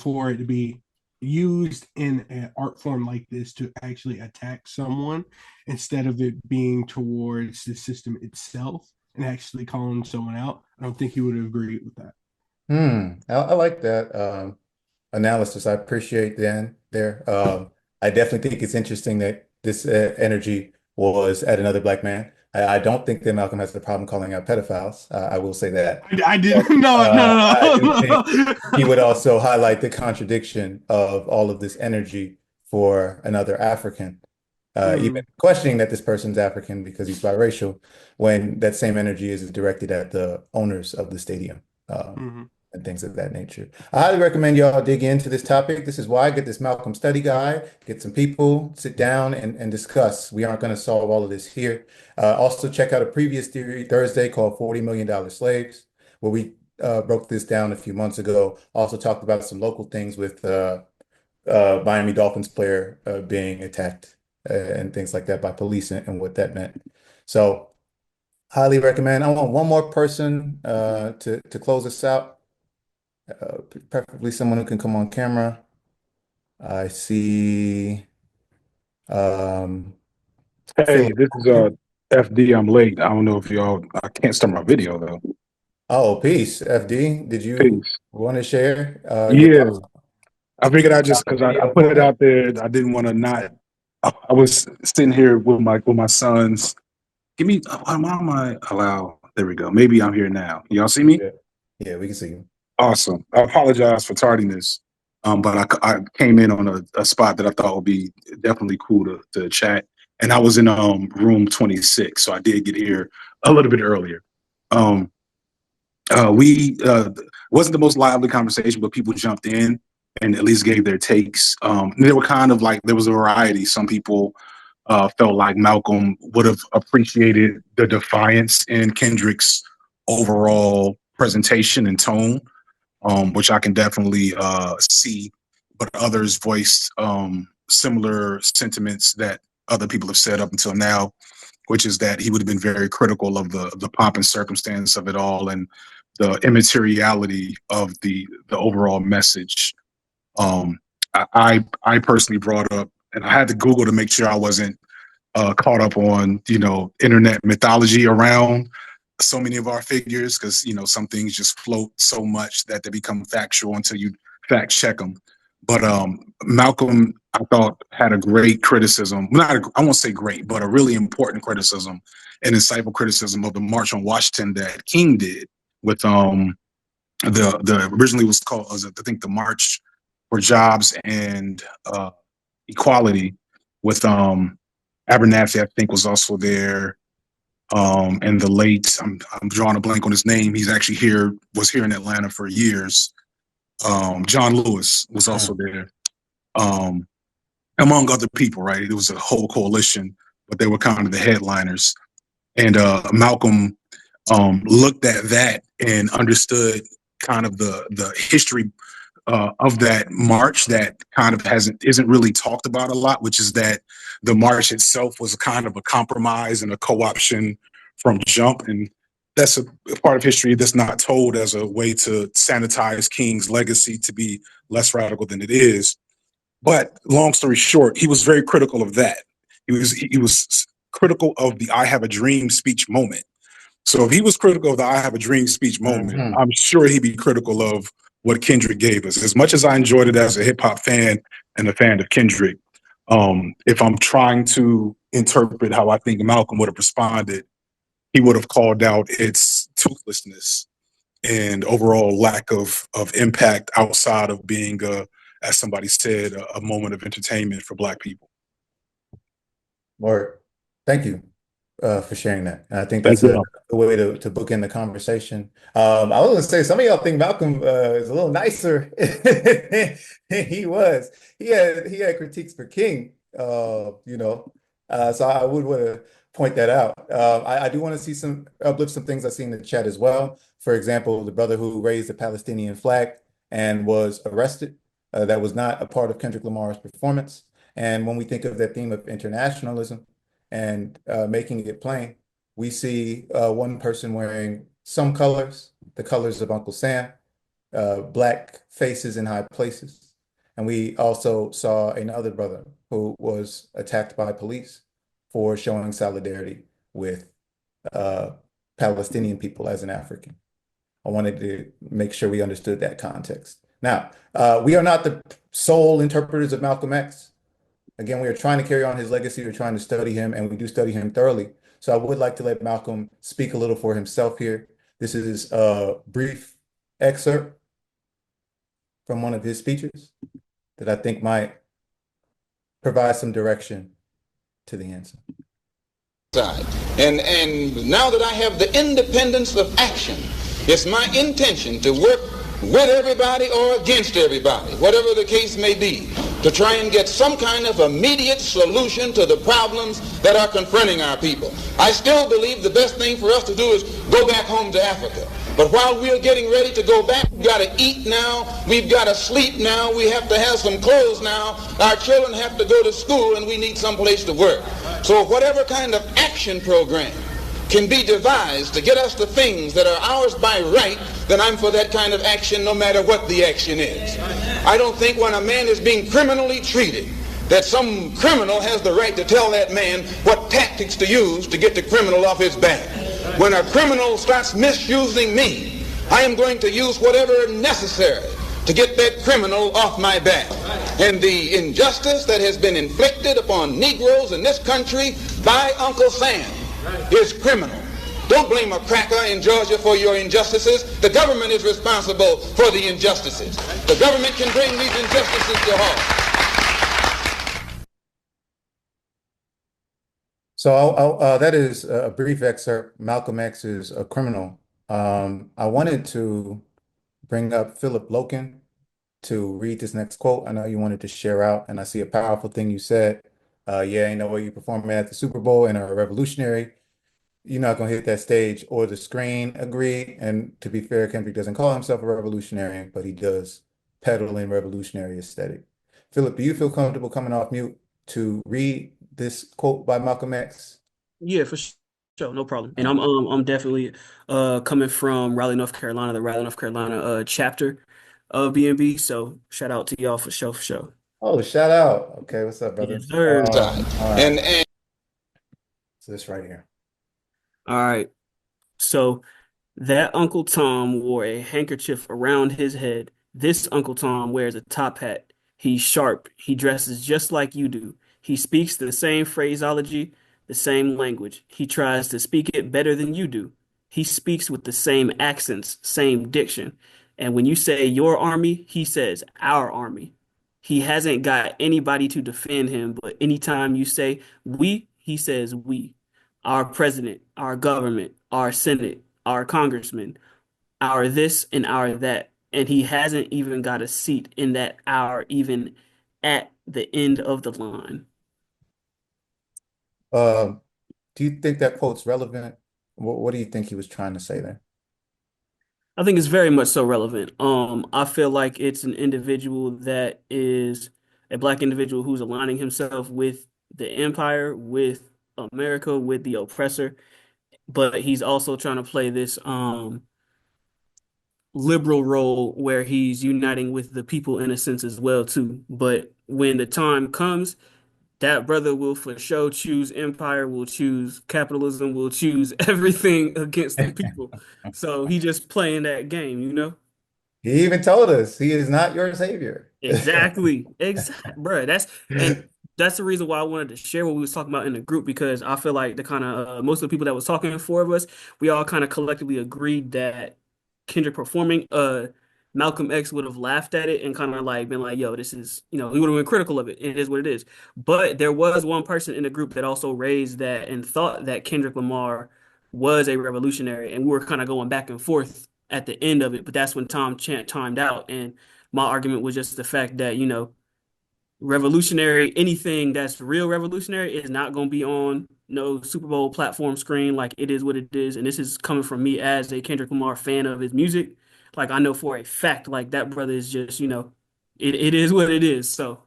for it to be used in an art form like this to actually attack someone instead of it being towards the system itself and actually calling someone out, I don't think he would agree with that. I like that analysis. I appreciate Dan there. I definitely think it's interesting that this energy was at another Black man. I don't think that Malcolm has a problem calling out pedophiles. I will say that. I But didn't. No, no, I no, do think no. he would also highlight the contradiction of all of this energy for another African, even questioning that this person's African because he's biracial, when that same energy is directed at the owners of the stadium. Mhm. And things of that nature. I highly recommend y'all dig into this topic. This is why I get this Malcolm study guide, get some people, sit down and discuss. We aren't going to solve all of this here. Also, check out a previous theory Thursday called $40 Million Slaves, where we broke this down a few months ago. Also talked about some local things with Miami Dolphins player being attacked and things like that by police and what that meant. So highly recommend. I want one more person to close us out. Preferably someone who can come on camera. I see um Hey, Philip. this is FD. I'm late. I don't know if y'all. I can't start my video though. Oh, peace. FD, did you Peace. want to share your Yeah, thoughts I figured I just on the because I video put it format? out there. I didn't want to not. I was sitting here with my sons. Give me. Why am I allowed? There we go. Maybe I'm here now. Y'all see me? Yeah, yeah, we can see you. Awesome. I apologize for tardiness, but I came in on a spot that I thought would be definitely cool to chat, and I was in room 26, so I did get here a little bit earlier. Um, we wasn't the most lively conversation, but people jumped in and at least gave their takes. They were kind of like there was a variety. Some people felt like Malcolm would have appreciated the defiance in Kendrick's overall presentation and tone, which I can definitely see. But others voiced similar sentiments that other people have said up until now, which is that he would have been very critical of the pomp and circumstance of it all and the immateriality of the overall message. Um, I personally brought up, and I had to Google to make sure I wasn't caught up on internet mythology around so many of our figures because some things just float so much that they become factual until you fact check them. But Malcolm, I thought, had a great criticism. I won't say great, but a really important criticism, an insightful criticism of the March on Washington that King did with the originally was called, I think, the March for Jobs and Equality with Abernathy, I think, was also there. And the late, I'm drawing a blank on his name. He's actually was here in Atlanta for years. John Lewis was also there, among other people, right? It was a whole coalition, but they were kind of the headliners. And Malcolm looked at that and understood kind of the history of that march that kind of isn't really talked about a lot, which is that the march itself was a kind of a compromise and a co-option from jump, and that's a part of history that's not told as a way to sanitize King's legacy to be less radical than it is. But long story short, he was very critical of that. He was critical of the "I Have a Dream" speech moment. So if he was critical of the "I Have a Dream" speech moment, Mhm. I'm sure he'd be critical of what Kendrick gave us. As much as I enjoyed it as a hip hop fan and a fan of Kendrick, if I'm trying to interpret how I think Malcolm would have responded, he would have called out its toothlessness and overall lack of impact outside of being, as somebody said, a moment of entertainment for Black people. Or thank you for sharing that. And I think Thank that's a you. way to book in the conversation. I was gonna say some of y'all think Malcolm is a little nicer than he was. He had critiques for King, so I would want to point that out. I do want to see some uplift some things I see in the chat as well. For example, the brother who raised the Palestinian flag and was arrested, that was not a part of Kendrick Lamar's performance. And when we think of that theme of internationalism and making it plain, we see one person wearing some colors, the colors of Uncle Sam, black faces in high places. And we also saw another brother who was attacked by police for showing solidarity with Palestinian people as an African. I wanted to make sure we understood that context. Now, we are not the sole interpreters of Malcolm X. Again, we are trying to carry on his legacy. We're trying to study him, and we do study him thoroughly. So I would like to let Malcolm speak a little for himself here. This is a brief excerpt from one of his speeches that I think might provide some direction to the answer. And now that I have the independence of action, it's my intention to work with everybody or against everybody, whatever the case may be, to try and get some kind of immediate solution to the problems that are confronting our people. I still believe the best thing for us to do is go back home to Africa. But while we're getting ready to go back, we've got to eat now, we've got to sleep now, we have to have some clothes now, our children have to go to school, and we need some place to work. So whatever kind of action program can be devised to get us the things that are ours by right, then I'm for that kind of action no matter what the action is. I don't think when a man is being criminally treated that some criminal has the right to tell that man what tactics to use to get the criminal off his back. When a criminal starts misusing me, I am going to use whatever necessary to get that criminal off my back. And the injustice that has been inflicted upon Negroes in this country by Uncle Sam is criminal. Don't blame a cracker in Georgia for your injustices. The government is responsible for the injustices. The government can bring these injustices to halt. So that is a brief excerpt. Malcolm X is a criminal. I wanted to bring up Philip Loken to read this next quote. I know you wanted to share out, and I see a powerful thing you said. Yeah, ain't no way you performing at the Super Bowl and are a revolutionary. You're not gonna hit that stage or the screen. Agree. And to be fair, Kendrick doesn't call himself a revolutionary, but he does peddle in revolutionary aesthetic. Philip, do you feel comfortable coming off mute to read this quote by Malcolm X? Yeah, for sure, no problem. And I'm definitely coming from Raleigh, North Carolina, the Raleigh, North Carolina chapter of BNB. So shout out to y'all for sure, for sure. Oh, shout out. Okay, what's up, brother? Yes, sir. All right. So this right here. All right. So that Uncle Tom wore a handkerchief around his head. This Uncle Tom wears a top hat. He's sharp. He dresses just like you do. He speaks the same phraseology, the same language. He tries to speak it better than you do. He speaks with the same accents, same diction. And when you say your army, he says our army. He hasn't got anybody to defend him, but anytime you say we, he says we. Our president, our government, our Senate, our congressman, our this and our that. And he hasn't even got a seat in that hour, even at the end of the line. Do you think that quote's relevant? What do you think he was trying to say there? I think it's very much so relevant. I feel like it's an individual that is a black individual who's aligning himself with the empire, with America, with the oppressor, but he's also trying to play this liberal role where he's uniting with the people in a sense as well too. But when the time comes, that brother will for sure choose empire, will choose capitalism, will choose everything against the people. So he just playing that game, you know? He even told us he is not your savior. Exactly. Bro, that's the reason why I wanted to share what we was talking about in the group, because I feel like the kind of most of the people that was talking, four of us, we all kind of collectively agreed that Kendrick performing Malcolm X would have laughed at it and kind of like been like, yo, this is, we would have been critical of it. It is what it is. But there was one person in the group that also raised that and thought that Kendrick Lamar was a revolutionary, and we were kind of going back and forth at the end of it. But that's when Tom Chant timed out, and my argument was just the fact that, revolutionary, anything that's real revolutionary is not going to be on no Super Bowl platform screen. Like, it is what it is. And this is coming from me as a Kendrick Lamar fan of his music. Like, I know for a fact, like, that brother is just, it is what it is. So,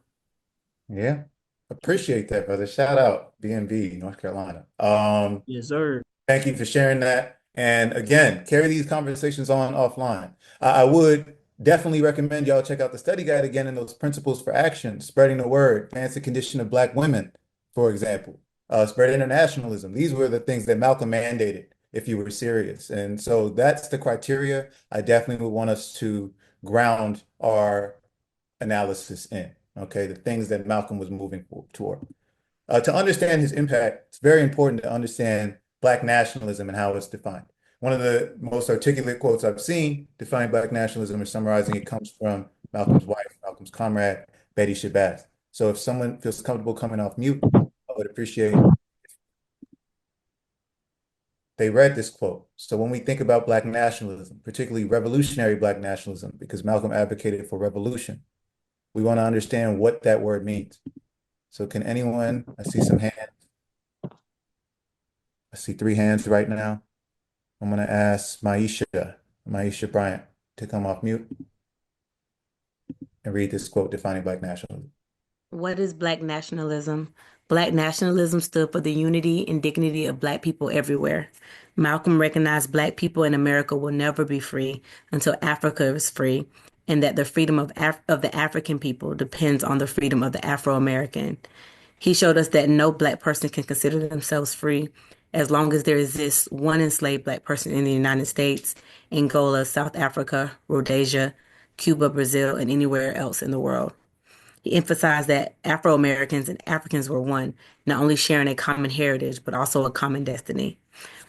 Yeah. Appreciate that, brother. Shout out BNB, North Carolina. yes, sir. Thank you for sharing that. And again, carry these conversations on offline. I would definitely recommend y'all check out the study guide again and those principles for action, spreading the word, advance the condition of Black women, for example, spread internationalism. These were the things that Malcolm mandated if you were serious. And so that's the criteria I definitely would want us to ground our analysis in, okay? The things that Malcolm was moving toward. To understand his impact, it's very important to understand Black nationalism and how it's defined. One of the most articulate quotes I've seen defining Black nationalism or summarizing it comes from Malcolm's wife, Malcolm's comrade, Betty Shabazz. So if someone feels comfortable coming off mute, I would appreciate if they read this quote. So when we think about Black nationalism, particularly revolutionary Black nationalism, because Malcolm advocated for revolution, we want to understand what that word means. So can anyone, I see some hands. I see 3 hands right now. I'm going to ask Maisha Bryant to come off mute and read this quote defining Black nationalism. What is Black nationalism? Black nationalism stood for the unity and dignity of Black people everywhere. Malcolm recognized Black people in America will never be free until Africa is free, and that the freedom of the African people depends on the freedom of the Afro-American. He showed us that no Black person can consider themselves free as long as there exists one enslaved Black person in the United States, Angola, South Africa, Rhodesia, Cuba, Brazil, and anywhere else in the world. He emphasized that Afro-Americans and Africans were one, not only sharing a common heritage, but also a common destiny.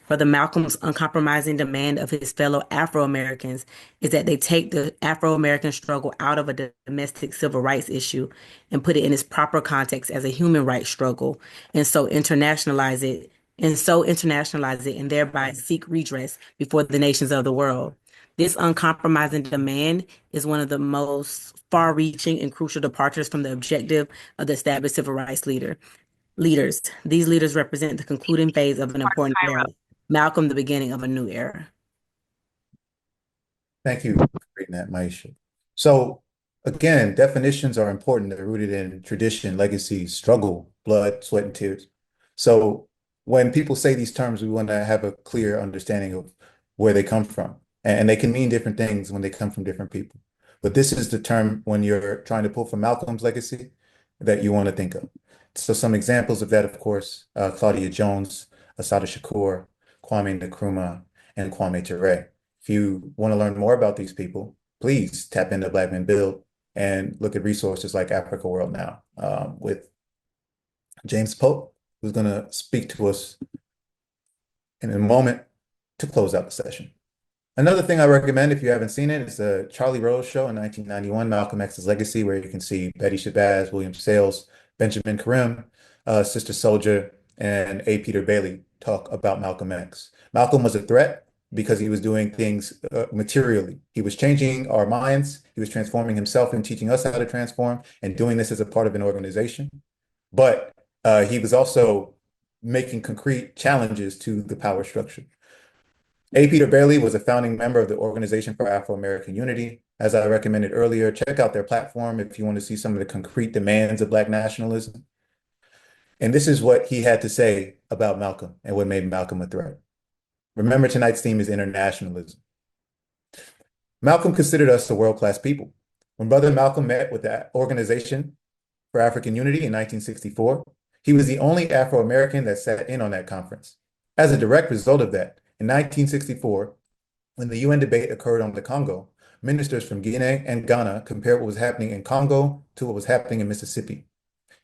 Brother Malcolm's uncompromising demand of his fellow Afro-Americans is that they take the Afro-American struggle out of a domestic civil rights issue and put it in its proper context as a human rights struggle, and so internationalize it and thereby seek redress before the nations of the world. This uncompromising demand is one of the most far-reaching and crucial departures from the objective of the established civil rights leaders. These leaders represent the concluding phase of an important era. Malcolm, the beginning of a new era. Thank you for reading that, Maisha. So again, definitions are important. They're rooted in tradition, legacy, struggle, blood, sweat, and tears. So when people say these terms, we want to have a clear understanding of where they come from. And they can mean different things when they come from different people. But this is the term when you're trying to pull from Malcolm's legacy that you want to think of. So some examples of that, of course, Claudia Jones, Assata Shakur, Kwame Nkrumah, and Kwame Ture. If you want to learn more about these people, please tap into Black Men Build and look at resources like Africa World Now with James Pope, who's going to speak to us in a moment to close out the session. Another thing I recommend, if you haven't seen it, is the Charlie Rose Show in 1991, Malcolm X's Legacy, where you can see Betty Shabazz, William Sales, Benjamin Karim, Sister Soldier, and A. Peter Bailey talk about Malcolm X. Malcolm was a threat because he was doing things materially. He was changing our minds. He was transforming himself and teaching us how to transform and doing this as a part of an organization. But he was also making concrete challenges to the power structure. A. Peter Bailey was a founding member of the Organization for Afro-American Unity. As I recommended earlier, check out their platform if you want to see some of the concrete demands of Black nationalism. And this is what he had to say about Malcolm and what made Malcolm a threat. Remember, tonight's theme is internationalism. Malcolm considered us a world-class people. When Brother Malcolm met with the Organization for African Unity in 1964, he was the only Afro-American that sat in on that conference. As a direct result of that, in 1964, when the UN debate occurred on the Congo, ministers from Guinea and Ghana compared what was happening in Congo to what was happening in Mississippi.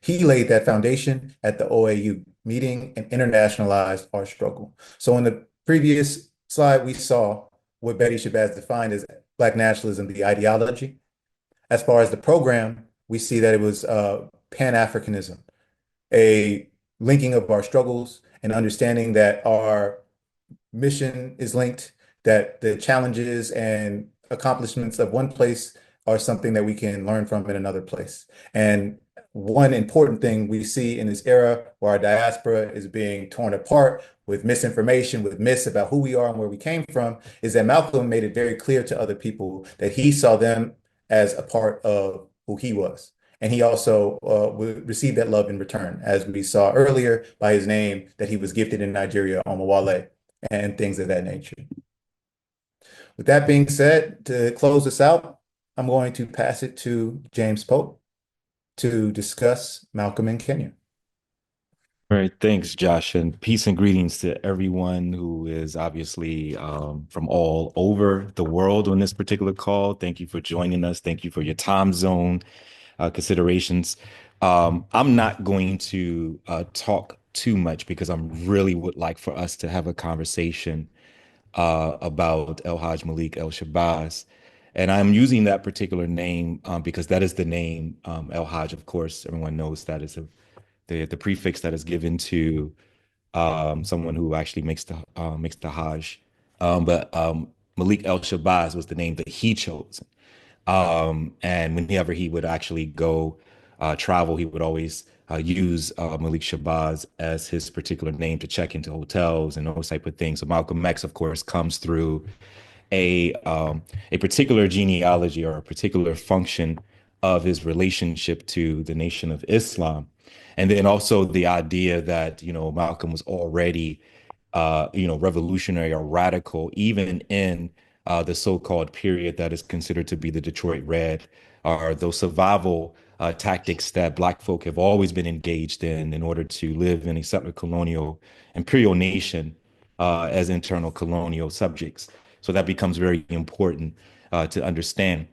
He laid that foundation at the OAAU meeting and internationalized our struggle. So in the previous slide, we saw what Betty Shabazz defined as Black nationalism, the ideology. As far as the program, we see that it was Pan-Africanism, a linking of our struggles and understanding that our mission is linked, that the challenges and accomplishments of one place are something that we can learn from in another place. And one important thing we see in this era where our diaspora is being torn apart with misinformation, with myths about who we are and where we came from, is that Malcolm made it very clear to other people that he saw them as a part of who he was. And he also would receive that love in return, as we saw earlier by his name that he was gifted in Nigeria, Omawale, and things of that nature. With that being said, to close this out, I'm going to pass it to James Pope to discuss Malcolm in Kenya. All right, thanks, Josh, and peace and greetings to everyone who is obviously from all over the world on this particular call. Thank you for joining us. Thank you for your time zone considerations. I'm not going to talk too much because I really would like for us to have a conversation about El Haj Malik El Shabazz. And I'm using that particular name because that is the name, El Haj, of course, everyone knows that is the prefix that is given to someone who actually makes the Hajj. But Malik El Shabazz was the name that he chose. And whenever he would actually go travel, he would always use Malik Shabazz as his particular name to check into hotels and those type of things. So Malcolm X, of course, comes through a particular genealogy or a particular function of his relationship to the Nation of Islam. And then also the idea that, Malcolm was already, revolutionary or radical, even in the so-called period that is considered to be the Detroit Red, or those survival tactics that Black folk have always been engaged in order to live in a settler colonial imperial nation as internal colonial subjects. So that becomes very important to understand.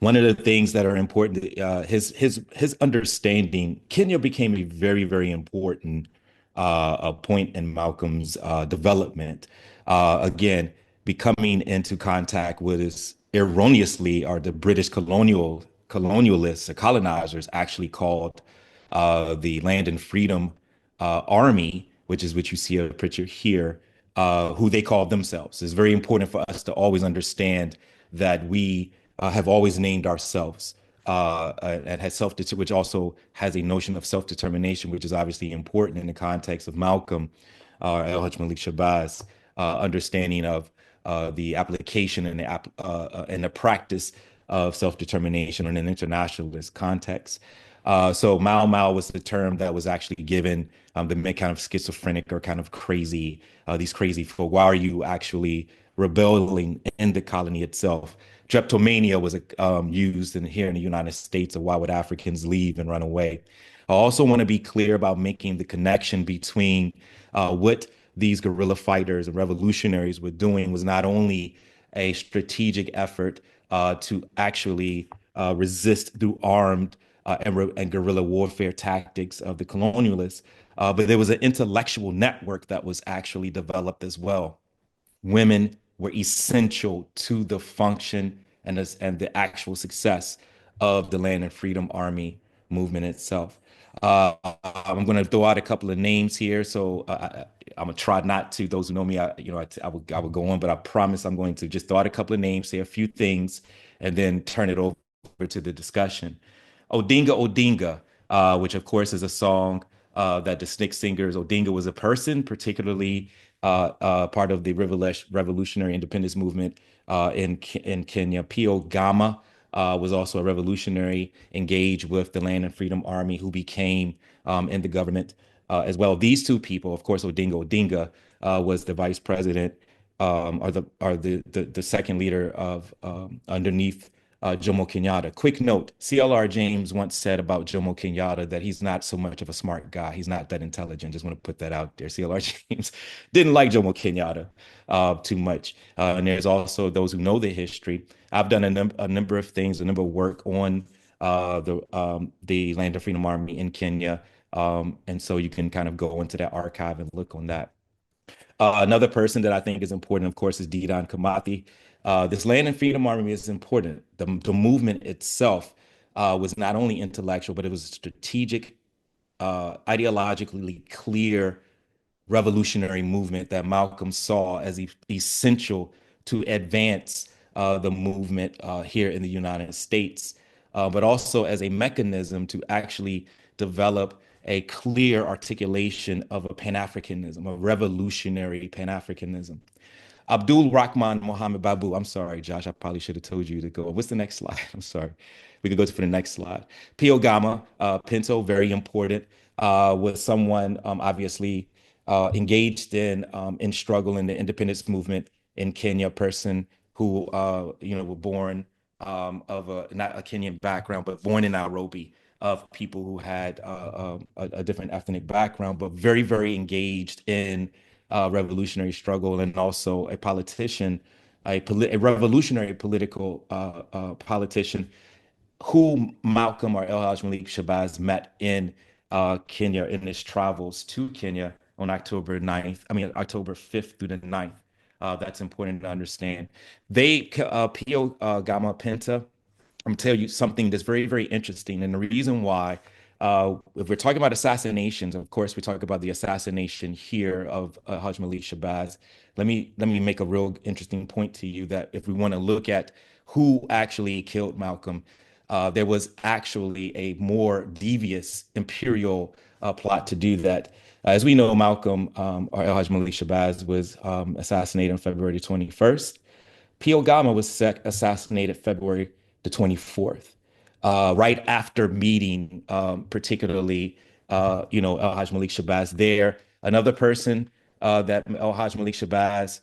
One of the things that are important, his understanding. Kenya became a very, very important a point in Malcolm's development. Again, becoming into contact with his erroneously are the British colonialists, the colonizers actually called the Land and Freedom Army, which is what you see a picture here, who they call themselves. It's very important for us to always understand that we have always named ourselves and has which also has a notion of self-determination, which is obviously important in the context of Malcolm, El Haj Malik Shabazz, understanding of the application and the practice of self-determination in an internationalist context. So Mau Mau was the term that was actually given the kind of schizophrenic or kind of crazy, these crazy folk. Why are you actually rebelling in the colony itself? Drapetomania was used here in the United States, of why would Africans leave and run away? I also want to be clear about making the connection between what these guerrilla fighters and revolutionaries were doing was not only a strategic effort to actually resist through armed and guerrilla warfare tactics of the colonialists, but there was an intellectual network that was actually developed as well. Women were essential to the function and the actual success of the Land and Freedom Army movement itself. I'm going to throw out a couple of names here. So I'm going to try not to, those who know me, I will go on, but I promise I'm going to just throw out a couple of names, say a few things, and then turn it over to the discussion. Odinga Odinga, which of course is a song that the Snick Singers. Odinga was a person, particularly part of the revolutionary independence movement in Kenya. Pio Gama was also a revolutionary engaged with the Land and Freedom Army, who became in the government as well. These two people, of course, Odinga Odinga was the vice president or the second leader of underneath Jomo Kenyatta. Quick note, CLR James once said about Jomo Kenyatta that he's not so much of a smart guy. He's not that intelligent. Just want to put that out there. CLR James didn't like Jomo Kenyatta too much. And there's also those who know the history. I've done a number of things, a number of work on the Land of Freedom Army in Kenya. And so you can kind of go into that archive and look on that. Another person that I think is important, of course, is Didan Kimathi. This Land and Freedom Army is important. The movement itself was not only intellectual, but it was a strategic, ideologically clear revolutionary movement that Malcolm saw as essential to advance the movement here in the United States. but also as a mechanism to actually develop a clear articulation of a Pan-Africanism, a revolutionary Pan-Africanism. Abdul Rahman Mohammed Babu. I'm sorry, Josh. I probably should have told you to go. What's the next slide? I'm sorry. We could go for the next slide. Pio Gama Pinto, very important, was someone obviously engaged in struggle in the independence movement in Kenya. Person who were born of not a Kenyan background, but born in Nairobi, of people who had a different ethnic background, but very, very engaged in revolutionary struggle, and also a politician, a revolutionary political politician who Malcolm or El Haj Malik Shabazz met in Kenya in his travels to Kenya on October 5th through the 9th. That's important to understand. Pio Gama Pinta, I'm gonna tell you something that's very, very interesting. And the reason why, if we're talking about assassinations, of course, we talk about the assassination here of Haj Malik Shabazz. Let me make a real interesting point to you that if we want to look at who actually killed Malcolm, there was actually a more devious imperial plot to do that. As we know, Malcolm or El Haj Malik Shabazz was assassinated on February 21st. Pio Gama was assassinated February the 24th, right after meeting, particularly, El Haj Malik Shabazz there. Another person that El Haj Malik Shabazz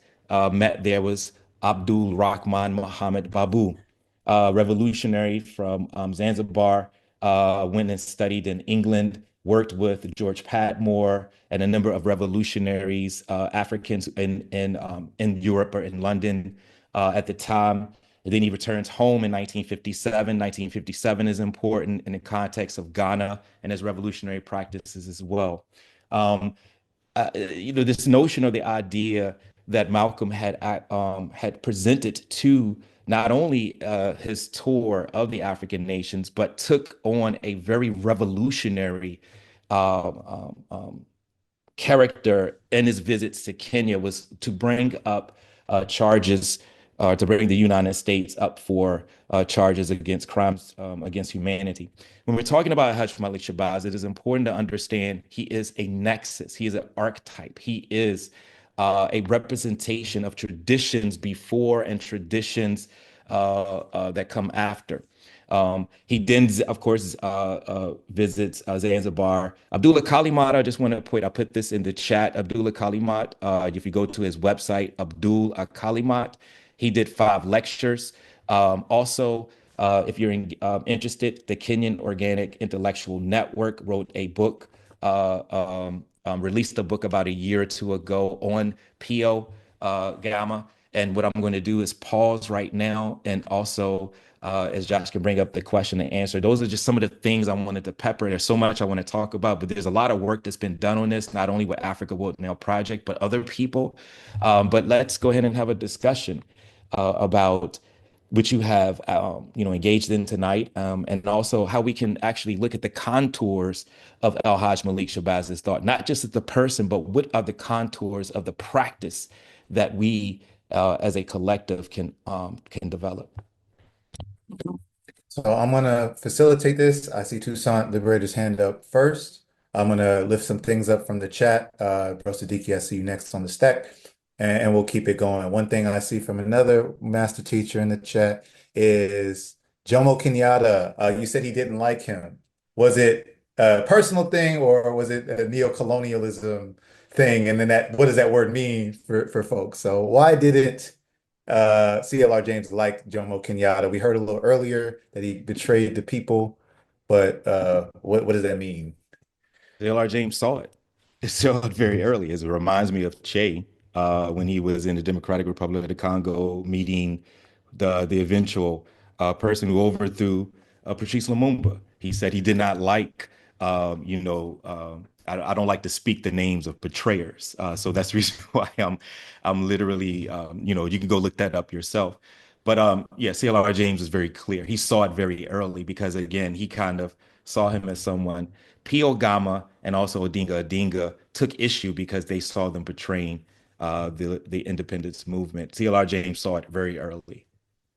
met there was Abdul Rahman Mohammed Babu, revolutionary from Zanzibar, went and studied in England, worked with George Patmore and a number of revolutionaries, Africans in Europe or in London at the time. And then he returns home in 1957. 1957 is important in the context of Ghana and his revolutionary practices as well. This notion or the idea that Malcolm had presented to not only his tour of the African nations, but took on a very revolutionary character in his visits to Kenya, was to bring up charges, to bring the United States up for charges against crimes against humanity. When we're talking about Haj Malik Shabazz, it is important to understand he is a nexus. He is an archetype. He is a representation of traditions before and traditions that come after. He then, of course, visits Zanzibar. Abdullah Kalimat, I just want to I put this in the chat. Abdullah Kalimat, if you go to his website, Abdul Kalimat, he did 5 lectures. Also, if you're interested, the Kenyan Organic Intellectual Network wrote a book, released a book about a year or two ago on Pio Gama. And what I'm going to do is pause right now, and also, as Josh can bring up the question and answer, those are just some of the things I wanted to pepper. There's so much I want to talk about, but there's a lot of work that's been done on this, not only with Africa World Now Project, but other people. But let's go ahead and have a discussion about which you have engaged in tonight, and also how we can actually look at the contours of El Haj Malik Shabazz's thought, not just as the person, but what are the contours of the practice that we as a collective can develop. So I'm gonna facilitate this. I see Toussaint Liberator's hand up first. I'm gonna lift some things up from the chat. Bro Siddiqui, I see you next on the stack, and we'll keep it going. One thing I see from another master teacher in the chat is Jomo Kenyatta. You said he didn't like him. Was it a personal thing, or was it a neo-colonialism thing? And then what does that word mean for folks? So why didn't CLR James like Jomo Kenyatta? We heard a little earlier that he betrayed the people, but what does that mean? CLR James saw it. He saw it very early. As it reminds me of Che when he was in the Democratic Republic of the Congo meeting the eventual person who overthrew Patrice Lumumba. He said he did not like, I don't like to speak the names of betrayers. So that's the reason why I'm literally, you can go look that up yourself. But yeah, CLR James was very clear. He saw it very early because, again, he kind of saw him as someone. Pio Gama and also Odinga Odinga took issue because they saw them betraying the independence movement. CLR James saw it very early.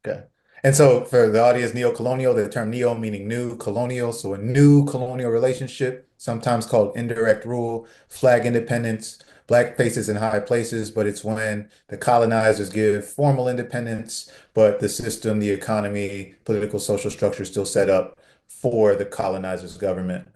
Okay. And so for the audience, neo-colonial, the term neo meaning new, colonial, so a new colonial relationship, sometimes called indirect rule, flag independence, black faces in high places, but it's when the colonizers give formal independence, but the system, the economy, political, social structure is still set up for the colonizers' government.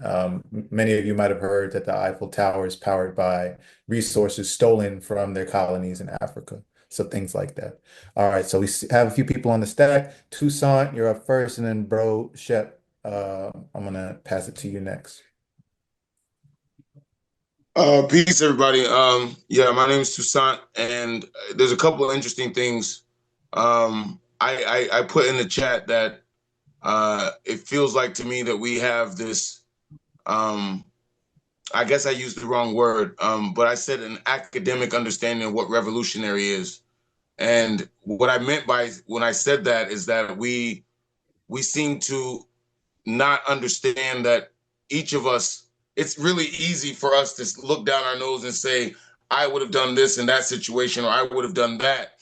Many of you might have heard that the Eiffel Tower is powered by resources stolen from their colonies in Africa. So things like that. All right, so we have a few people on the stack. Toussaint, you're up first, and then Bro Shep, I'm gonna pass it to you next. Peace, everybody. Yeah, my name is Toussaint, and there's a couple of interesting things. I put in the chat that it feels like to me that we have this. I guess I used the wrong word, but I said an academic understanding of what revolutionary is, and what I meant by when I said that is that we seem to not understand that each of us, it's really easy for us to look down our nose and say, I would have done this in that situation, or I would have done that.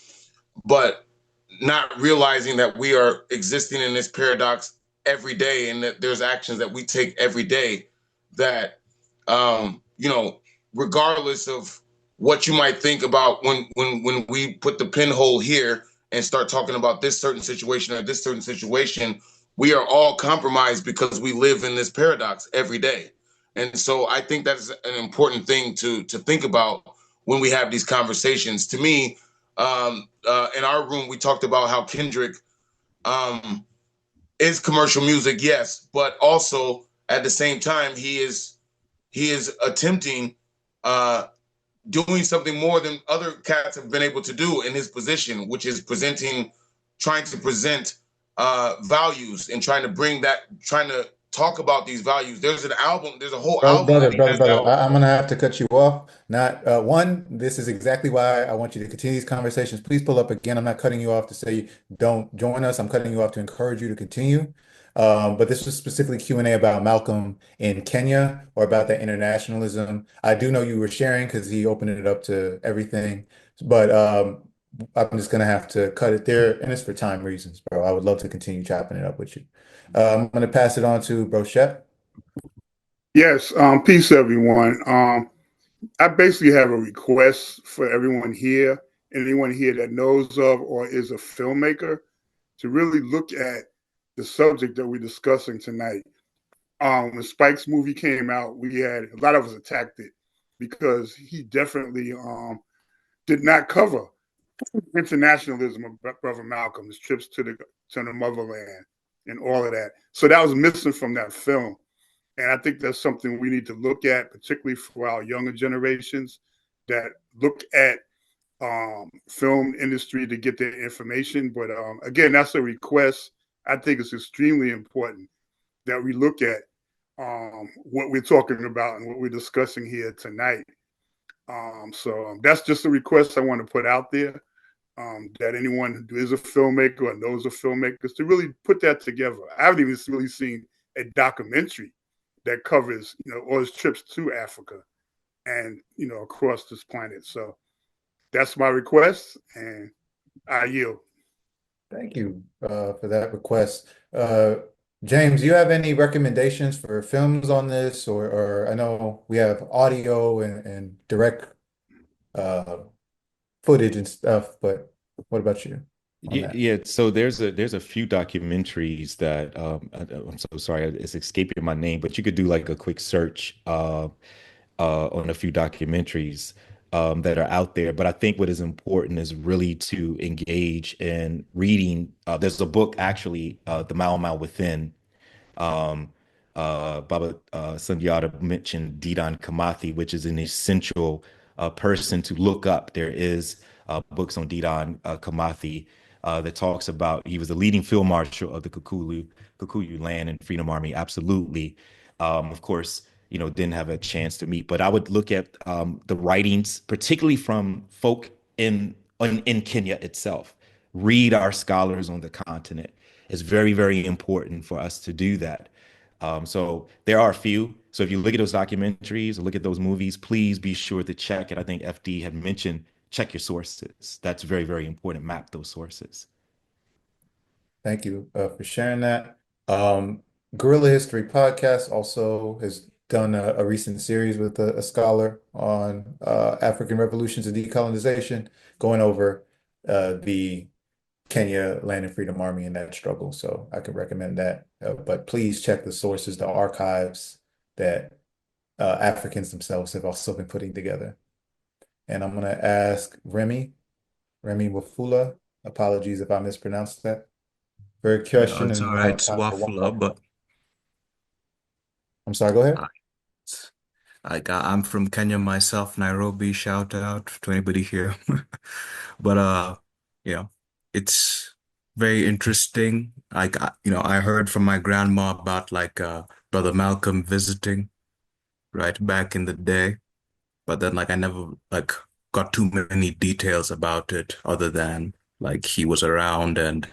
But not realizing that we are existing in this paradox every day and that there's actions that we take every day that, you know, regardless of what you might think about when we put the pinhole here and start talking about this certain situation or this certain situation, we are all compromised because we live in this paradox every day. And so I think that's an important thing to think about when we have these conversations. To me, in our room, we talked about how Kendrick is commercial music, yes, but also at the same time, he is attempting doing something more than other cats have been able to do in his position, which is trying to present values and trying to talk about these values. There's a whole album that he has Brother, out. I'm gonna have to cut you off. Not one, this is exactly why I want you to continue these conversations. Please pull up again. I'm not cutting you off to say don't join us. I'm cutting you off to encourage you to continue. But this was specifically Q&A about Malcolm in Kenya or about that internationalism. I do know you were sharing because he opened it up to everything, but I'm just gonna have to cut it there, and it's for time reasons, bro. I would love to continue chopping it up with you. I'm gonna pass it on to Bro Shep. Yes, peace, everyone. I basically have a request for everyone here, anyone here that knows of or is a filmmaker, to really look at the subject that we're discussing tonight. When Spike's movie came out, we had a lot of us attacked it because he definitely did not cover internationalism of Brother Malcolm, his trips to the motherland, and all of that. So that was missing from that film. And I think that's something we need to look at, particularly for our younger generations that look at film industry to get their information. But again, that's a request. I think it's extremely important that we look at what we're talking about and what we're discussing here tonight. So that's just a request I want to put out there. That anyone who is a filmmaker or knows of filmmakers to really put that together. I haven't even really seen a documentary that covers, all his trips to Africa and, across this planet. So that's my request, and I yield. Thank you for that request. James, do you have any recommendations for films on this? Or I know we have audio and direct footage and stuff, but what about you on that? Yeah, so there's a few documentaries that I'm so sorry, it's escaping my name, but you could do like a quick search on a few documentaries that are out there. But I think what is important is really to engage in reading. There's a book actually, The Mile Mile Within. Um, Baba Sundiata mentioned Didan Kamathi, which is an essential person to look up. There is books on Didan Kamathi that talks about he was the leading field marshal of the Kikuyu Land and Freedom Army. Absolutely. Of course, didn't have a chance to meet, but I would look at the writings, particularly from folk in Kenya itself. Read our scholars on the continent. It's very, very important for us to do that. So there are a few. So if you look at those documentaries or look at those movies, please be sure to check it. I think FD had mentioned check your sources. That's very, very important. Map those sources. Thank you for sharing that. Guerrilla History Podcast also has done a recent series with a scholar on African revolutions and decolonization, going over the Kenya Land and Freedom Army and that struggle. So I could recommend that. But please check the sources, the archives that Africans themselves have also been putting together. And I'm going to ask Remy Wafula, apologies if I mispronounced that, for a Yeah, question, it's and all we'll right. have It's time for one more. Wafula, but I'm sorry, go ahead. I'm from Kenya myself, Nairobi. Shout out to anybody here. But you know, it's very interesting. I heard from my grandma about Brother Malcolm visiting right back in the day, but then I never got too many details about it other than he was around and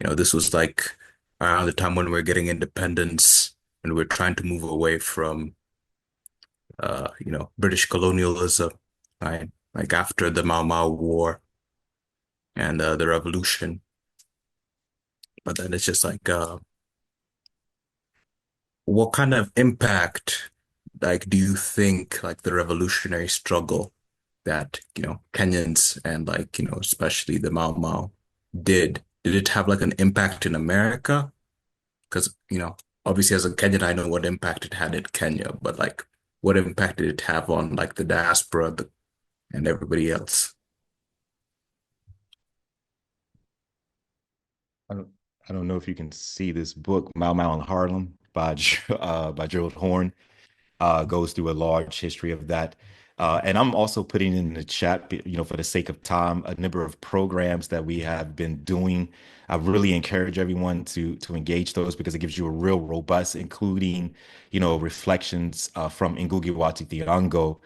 this was around the time when we're getting independence and we're trying to move away from British colonialism, right? Like after the Mau Mau War and the revolution. But then it's just what kind of impact do you think the revolutionary struggle that Kenyans and especially the Mau Mau did it have an impact in America? Because obviously as a Kenyan I know what impact it had in Kenya, but what impact did it have on the diaspora and everybody else? I don't, I don't know if you can see this book, Mau Mau in Harlem by Gerald Horne. Goes through a large history of that. And I'm also putting in the chat, for the sake of time, a number of programs that we have been doing. I really encourage everyone to engage those because it gives you a real robust, including, reflections from Ngugi wa Thiong'o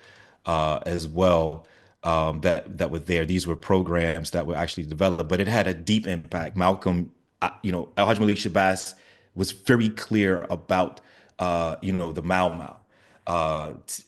as well. That were there. These were programs that were actually developed, but it had a deep impact. Malcolm, Alhaji Malik Shabazz was very clear about, the Mau Mau.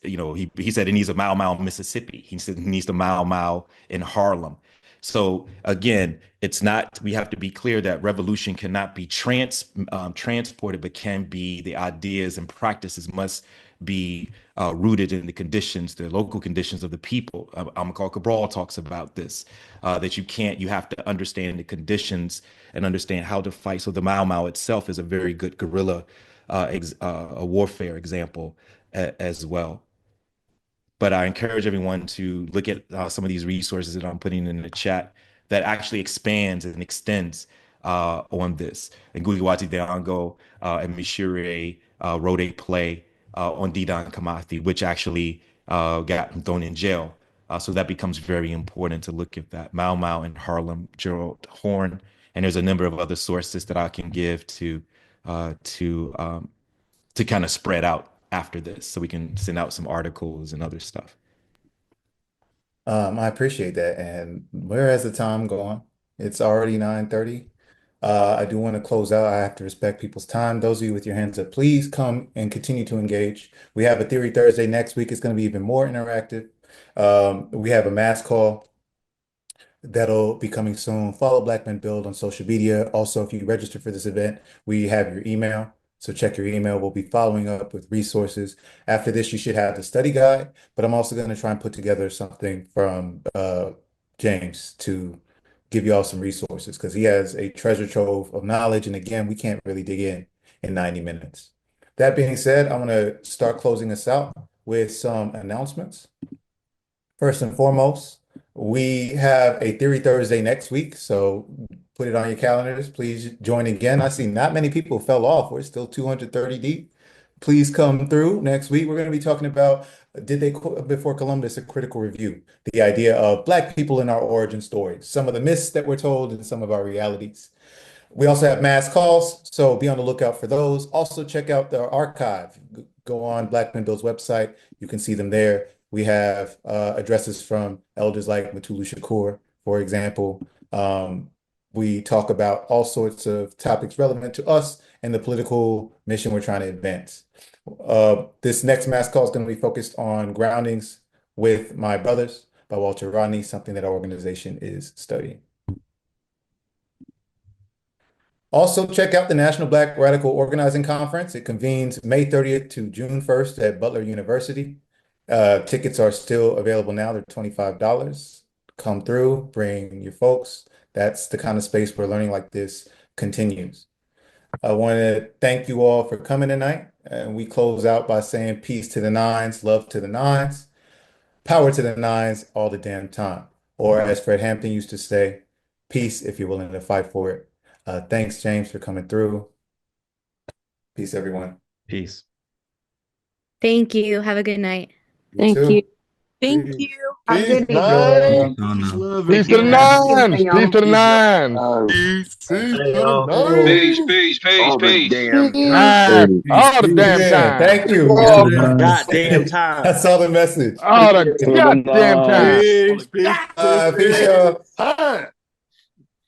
He said he needs a Mau Mau, Mississippi. He said he needs the Mau Mau in Harlem. So again, it's not. We have to be clear that revolution cannot be transported, but can be the ideas and practices must be rooted in the conditions, the local conditions of the people. Amilcar Cabral talks about this, that you have to understand the conditions and understand how to fight. So the Mau Mau itself is a very good guerrilla a warfare example as well. But I encourage everyone to look at some of these resources that I'm putting in the chat that actually expands and extends on this. And Guliwati Deango and Mishire wrote a play on Didan Kamathi, which actually got him thrown in jail. So that becomes very important to look at that. Mau Mau in Harlem, Gerald Horne, and there's a number of other sources that I can give to kind of spread out after this so we can send out some articles and other stuff. I appreciate that. And where has the time gone? It's already 9:30. I do want to close out. I have to respect people's time. Those of you with your hands up, please come and continue to engage. We have a Theory Thursday next week. It's going to be even more interactive. We have a mass call that'll be coming soon. Follow Black Men Build on social media. Also, if you register for this event, we have your email. So check your email. We'll be following up with resources. After this, you should have the study guide, but I'm also going to try and put together something from James to give you all some resources because he has a treasure trove of knowledge. And again, we can't really dig in 90 minutes. That being said, I'm going to start closing us out with some announcements. First and foremost, we have a Theory Thursday next week, so put it on your calendars. Please join again. I see not many people fell off. We're still 230 deep. Please come through next week. We're going to be talking about did they before Columbus a critical review, the idea of Black people in our origin stories, some of the myths that we're told, and some of our realities. We also have mass calls, so be on the lookout for those. Also, check out the archive. Go on Black Men Bill's website. You can see them there. We have addresses from elders like Mutulu Shakur, for example. We talk about all sorts of topics relevant to us and the political mission we're trying to advance. This next mass call is going to be focused on groundings with my brothers by Walter Rodney, something that our organization is studying. Also, check out the National Black Radical Organizing Conference. It convenes May 30th to June 1st at Butler University. Tickets are still available now. They're $25. Come through, bring your folks. That's the kind of space where learning like this continues. I want to thank you all for coming tonight. And we close out by saying peace to the nines, love to the nines, power to the nines all the damn time. Or as Fred Hampton used to say, peace if you're willing to fight for it. Thanks, James, for coming through. Peace, everyone. Peace. Thank you. Have a good night. You Thank too. You. Thank Peace. you. Have a good Nine. Peace, love, Peace to the nines. Peace to the nines. Peace Hey, to y'all. Peace, the peace, peace, all the peace. damn Nine. time. All the damn Yeah, time. thank you. All the goddamn time. That's all the message. All the goddamn time. Peace, peace, peace, Peace, peace. y'all. Time.